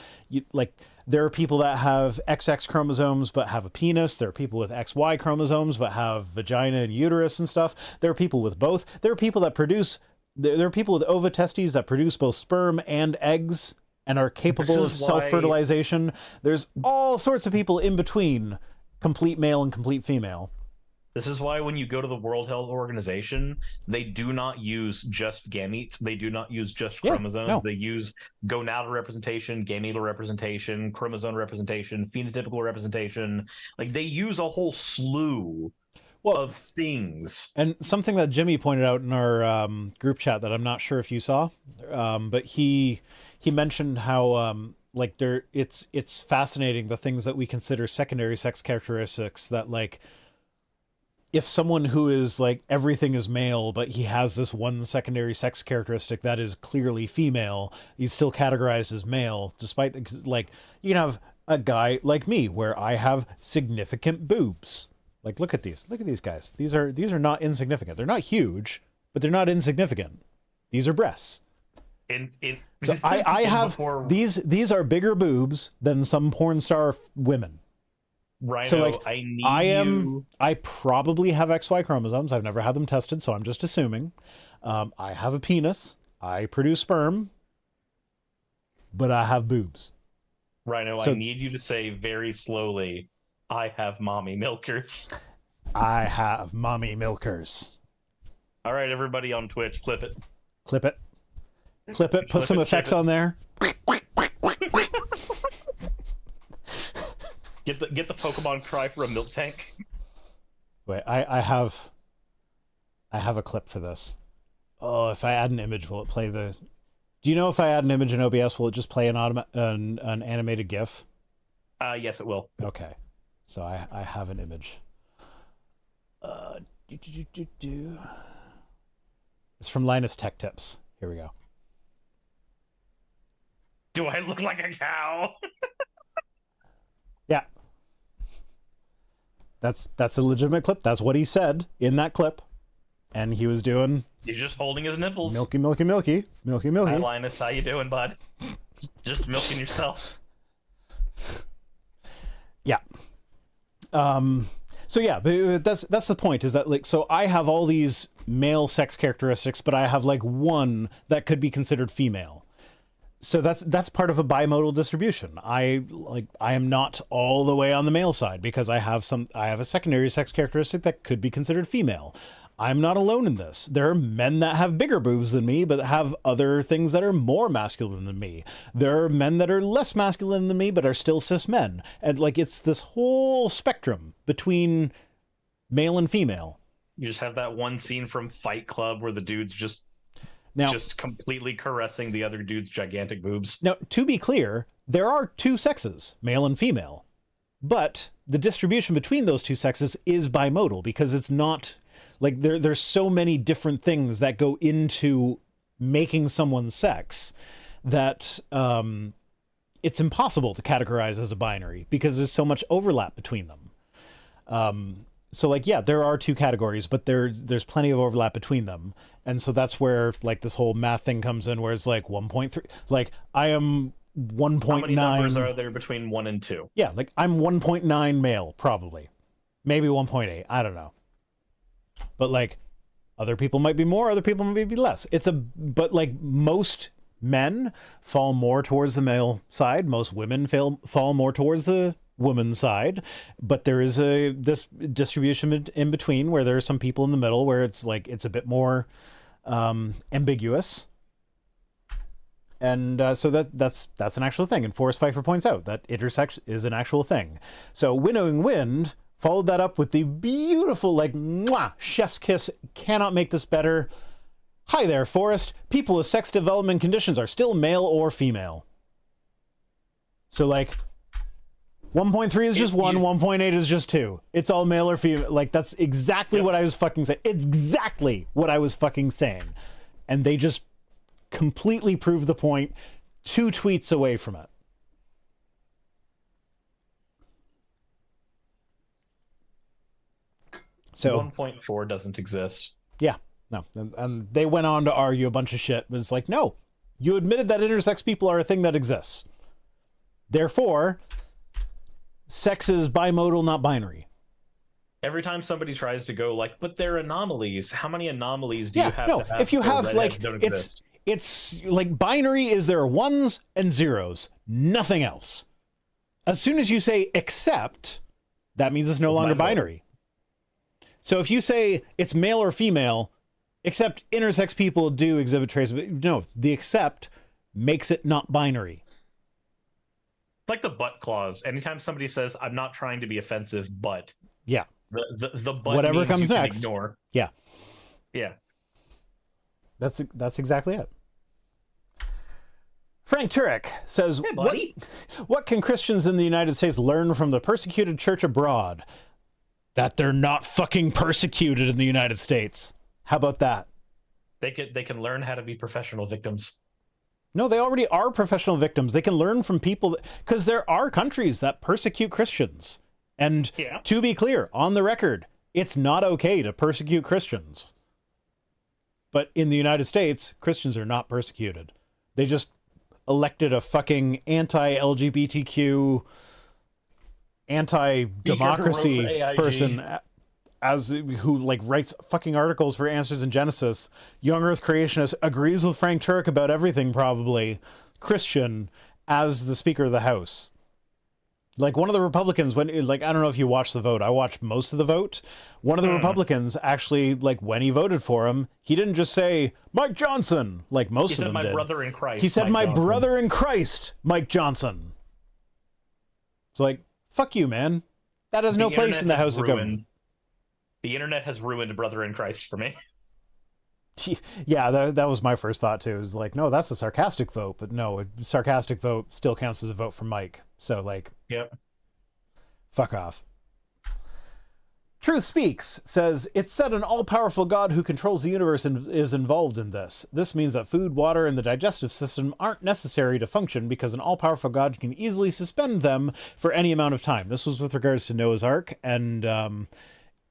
there are people that have XX chromosomes but have a penis. There are people with XY chromosomes but have vagina and uterus and stuff. There are people with both. There are people that produce... There are people with ovotestes that produce both sperm and eggs and are capable of self-fertilization. There's all sorts of people in between complete male and complete female. This is why when you go to the World Health Organization, they do not use just gametes. They do not use just chromosomes. No. They use gonadal representation, gametal representation, chromosome representation, phenotypical representation. Like, they use a whole slew of things. And something that Jimmy pointed out in our group chat that I'm not sure if you saw, but he mentioned how it's fascinating, the things that we consider secondary sex characteristics, that like if someone who is like everything is male but he has this one secondary sex characteristic that is clearly female, he's still categorized as male, despite like you can have a guy like me where I have significant boobs. Like, look at these guys. These are not insignificant. They're not huge, but they're not insignificant. These are breasts. So I have these are bigger boobs than some porn star women. Rhino, so like I probably have XY chromosomes. I've never had them tested, so I'm just assuming. I have a penis. I produce sperm, but I have boobs. Rhino, I need you to say very slowly, I have mommy milkers. I have mommy milkers. All right, everybody on Twitch, clip it. Put some effects on there. Get the Pokemon cry for a milk tank. Wait, I have a clip for this. Oh, if I add an image, will it play the... Do you know if I add an image in OBS, will it just play an animated GIF? Yes, it will. Okay. So I have an image. It's from Linus Tech Tips. Here we go. Do I look like a cow? Yeah. That's a legitimate clip. That's what he said in that clip. And he was doing... He's just holding his nipples. Milky. Hi, Linus. How you doing, bud? Just milking yourself. Yeah. So yeah, but that's the point, is that like, so I have all these male sex characteristics, but I have like one that could be considered female. So that's part of a bimodal distribution. I am not all the way on the male side because I have a secondary sex characteristic that could be considered female. I'm not alone in this. There are men that have bigger boobs than me, but have other things that are more masculine than me. There are men that are less masculine than me, but are still cis men. And like, it's this whole spectrum between male and female. You just have that one scene from Fight Club where the dude's just completely caressing the other dude's gigantic boobs. Now, to be clear, there are two sexes, male and female, but the distribution between those two sexes is bimodal because it's not like there's so many different things that go into making someone's sex that it's impossible to categorize as a binary because there's so much overlap between them. So like, yeah, there are two categories, but there's plenty of overlap between them. And so that's where like this whole math thing comes in, where it's like 1.3, like I am 1.9. How many numbers are there between 1 and 2? Yeah, like I'm 1.9 male, probably. Maybe 1.8, I don't know. But like other people might be more, other people might be less. But like most men fall more towards the male side. Most women fall more towards the woman's side, but there is this distribution in between where there are some people in the middle where it's like it's a bit more ambiguous, and so that's an actual thing. And Forrest Pfeiffer points out that intersex is an actual thing. So Winnowing Wind followed that up with the beautiful, like, mwah, chef's kiss. Cannot make this better. Hi there, Forrest. People with sex development conditions are still male or female. So like 1.3 is just 1, 1.8 is just 2. It's all male or female. Like, that's exactly what I was fucking saying. It's exactly what I was fucking saying. And they just completely proved the point 2 tweets away from it. So 1.4 doesn't exist. Yeah, no. And they went on to argue a bunch of shit, but it's like, no, you admitted that intersex people are a thing that exists. Therefore, sex is bimodal, not binary. Every time somebody tries to go like, but they're anomalies. How many anomalies do you have to have? If you have like, it's like binary is there are ones and zeros, nothing else. As soon as you say except, that means it's no longer binary. So if you say it's male or female, except intersex people do exhibit traits, but no, the except makes it not binary. Like the but clause. Anytime somebody says, I'm not trying to be offensive, but yeah, the but whatever comes you next. Ignore. Yeah. Yeah. That's exactly it. Frank Turek says, hey, buddy. What can Christians in the United States learn from the persecuted church abroad? That they're not fucking persecuted in the United States. How about that? They can learn how to be professional victims. No, they already are professional victims. They can learn from people because there are countries that persecute Christians. And to be clear, on the record, it's not okay to persecute Christians. But in the United States, Christians are not persecuted. They just elected a fucking anti-LGBTQ, anti-democracy person who like writes fucking articles for Answers in Genesis. Young Earth Creationist agrees with Frank Turek about everything, probably Christian, as the Speaker of the House. Like one of the Republicans, when like I don't know if you watched the vote. I watched most of the vote. One of the Republicans actually, like when he voted for him, he didn't just say Mike Johnson like most of them did. He said my brother in Christ. He said my brother in Christ, Mike Johnson. It's like, fuck you, man. That has no place in the House of Government. The internet has ruined brother in Christ for me. Yeah, that was my first thought too. It was like, no, that's a sarcastic vote, but no, a sarcastic vote still counts as a vote for Mike. So like, yep. Fuck off. Truth Speaks says, it's said an all-powerful God who controls the universe is involved in this. This means that food, water, and the digestive system aren't necessary to function because an all-powerful God can easily suspend them for any amount of time. This was with regards to Noah's Ark, and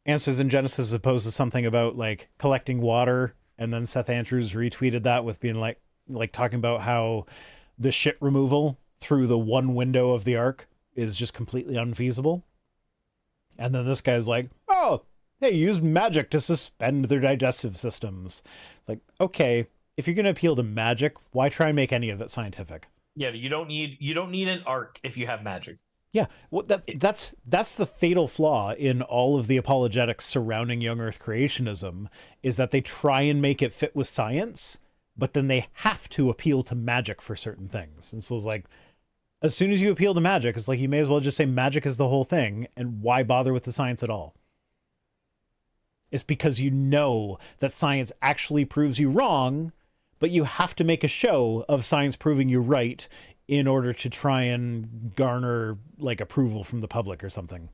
Answers in Genesis as opposed to something about like collecting water, and then Seth Andrews retweeted that with being like talking about how the shit removal through the one window of the Ark is just completely unfeasible. And then this guy's like, oh, they use magic to suspend their digestive systems. It's like, okay, if you're going to appeal to magic, why try and make any of it scientific? Yeah, you don't need an arc if you have magic. Yeah, well, that's the fatal flaw in all of the apologetics surrounding young Earth creationism, is that they try and make it fit with science, but then they have to appeal to magic for certain things. And so it's like, as soon as you appeal to magic, it's like you may as well just say magic is the whole thing, and why bother with the science at all? It's because you know that science actually proves you wrong, but you have to make a show of science proving you right in order to try and garner like approval from the public or something.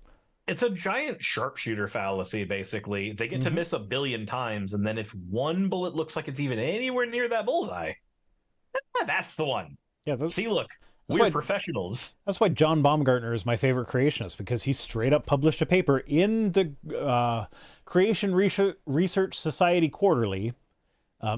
It's a giant sharpshooter fallacy, basically. They get to miss a billion times, and then if one bullet looks like it's even anywhere near that bullseye, that's the one. Yeah, See, look, we're professionals. That's why John Baumgartner is my favorite creationist, because he straight up published a paper in the Creation Research Society Quarterly.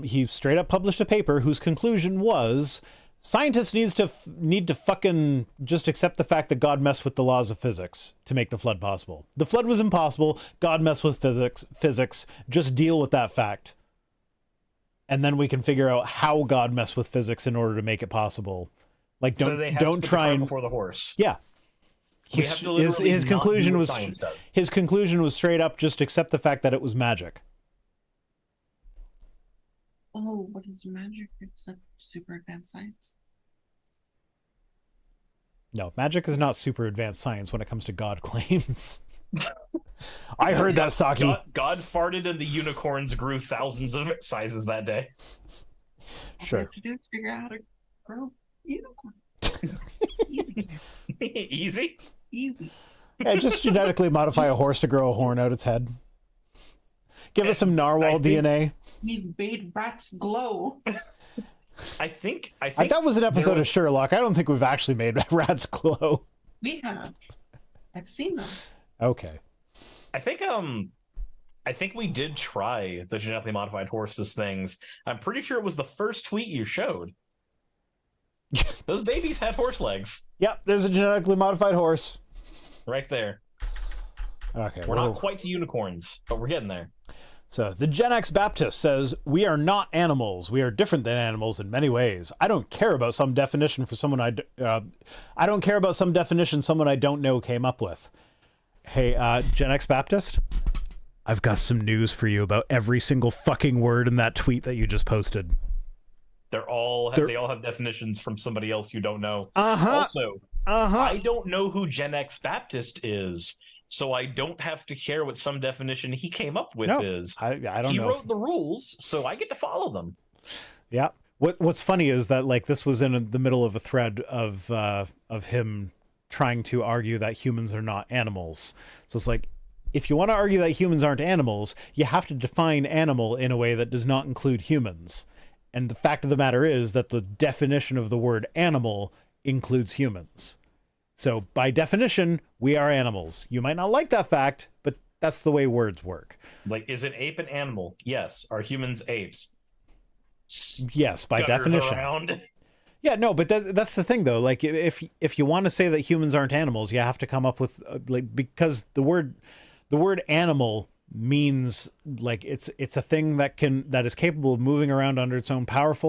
He straight up published a paper whose conclusion was scientists need to fucking just accept the fact that God messed with the laws of physics to make the flood possible. The flood was impossible. God messed with physics. Just deal with that fact. And then we can figure out how God messed with physics in order to make it possible. Like, don't try and before the horse. Yeah. His conclusion was straight up just accept the fact that it was magic. Oh, what is magic except super advanced science? No, magic is not super advanced science when it comes to God claims. I heard that, Saki. God farted and the unicorns grew thousands of sizes that day. Sure. All you have to do is figure out how to grow unicorn. Easy. Easy? Easy. Yeah, just genetically modify a horse to grow a horn out its head. Give us some narwhal DNA. We've made rats glow. I think that was an episode of Sherlock. I don't think we've actually made rats glow. We have. I've seen them. Okay. I think we did try the genetically modified horses things. I'm pretty sure it was the first tweet you showed. Those babies had horse legs. Yep, there's a genetically modified horse. Right there. Okay. We're not quite to unicorns, but we're getting there. So, the Gen X Baptist says, we are not animals. We are different than animals in many ways. I don't care about some definition someone I don't know came up with. Hey, Gen X Baptist, I've got some news for you about every single fucking word in that tweet that you just posted. They all have definitions from somebody else you don't know. Also, I don't know who Gen X Baptist is, so I don't have to care what some definition he came up with is. I don't know. He wrote the rules, so I get to follow them. Yeah. What's funny is that like this was in the middle of a thread of him trying to argue that humans are not animals. So it's like, if you want to argue that humans aren't animals, you have to define animal in a way that does not include humans. And the fact of the matter is that the definition of the word animal includes humans. So by definition, we are animals. You might not like that fact, but that's the way words work. Like, is an ape an animal? Yes. Are humans apes? Yes, by definition. Around. Yeah, no, but that's the thing though. Like, if you want to say that humans aren't animals, you have to come up with because the word animal means like it's a thing that is capable of moving around under its own power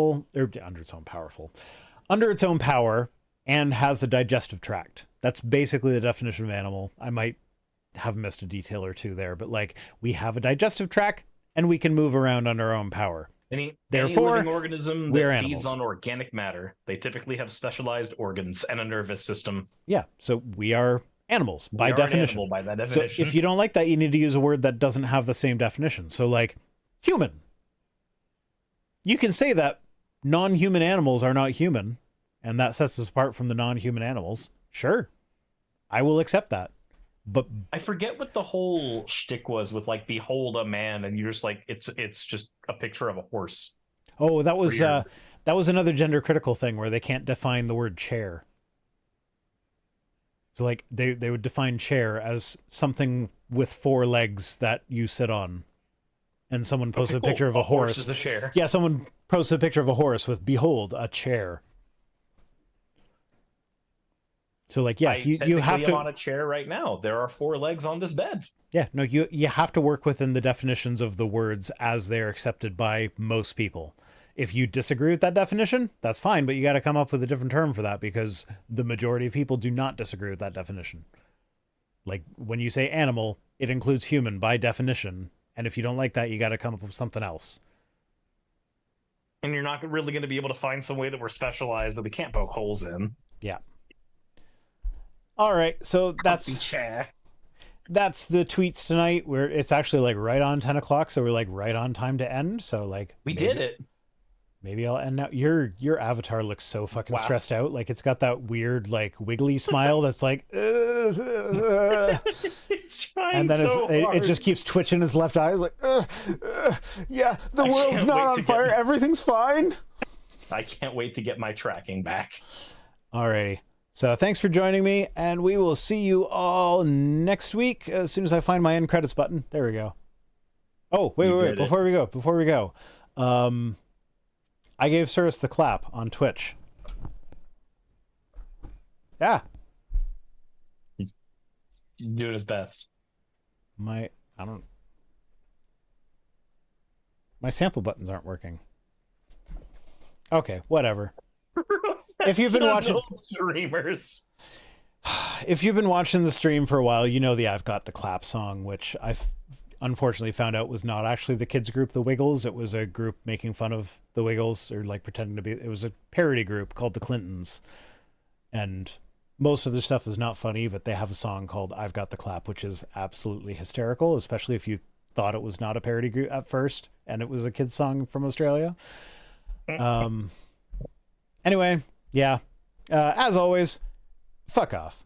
and has a digestive tract. That's basically the definition of animal. I might have missed a detail or two there, but like we have a digestive tract and we can move around under our own power. Therefore, any living organism that feeds animals. on organic matter, they typically have specialized organs and a nervous system. Yeah, so we are animals by definition. By that definition. So if you don't like that, you need to use a word that doesn't have the same definition. So like human. You can say that non-human animals are not human, and that sets us apart from the non-human animals. Sure. I will accept that. But I forget what the whole shtick was with like behold a man, and you're just like it's just a picture of a horse. Oh, that was another gender critical thing where they can't define the word chair. So like they would define chair as something with four legs that you sit on. And someone posted a picture of a horse. Horse is a chair. Yeah, someone posted a picture of a horse with behold a chair. So like, yeah, you have to. I'm on a chair right now. There are four legs on this bed. Yeah, no, you have to work within the definitions of the words as they're accepted by most people. If you disagree with that definition, that's fine, but you got to come up with a different term for that because the majority of people do not disagree with that definition. Like when you say animal, it includes human by definition. And if you don't like that, you got to come up with something else. And you're not really going to be able to find some way that we're specialized that we can't poke holes in. Yeah. All right. So that's the tweets tonight. Where it's actually like right on 10 o'clock. So we're like right on time to end. So like we did it. Maybe I'll end now. Your avatar looks so fucking stressed out. Like it's got that weird like wiggly smile that's like, it's trying and then so it just keeps twitching his left eye. Like, yeah, the world's not on fire. Everything's fine. I can't wait to get my tracking back. Alrighty. So thanks for joining me, and we will see you all next week as soon as I find my end credits button. There we go. Oh, wait. Before we go. I gave Suris the clap on Twitch. Yeah. He's doing his best. My sample buttons aren't working. Okay, whatever. If you've been watching streamers, if you've been watching the stream for a while, you know the I've Got the Clap song, which I've unfortunately found out was not actually the kids group The Wiggles. It was a group making fun of the Wiggles, or like pretending to be. It was a parody group called the Clintons, and most of the stuff is not funny, but they have a song called I've Got the Clap, which is absolutely hysterical, especially if you thought it was not a parody group at first and it was a kid's song from Australia. Anyway, yeah, as always, fuck off.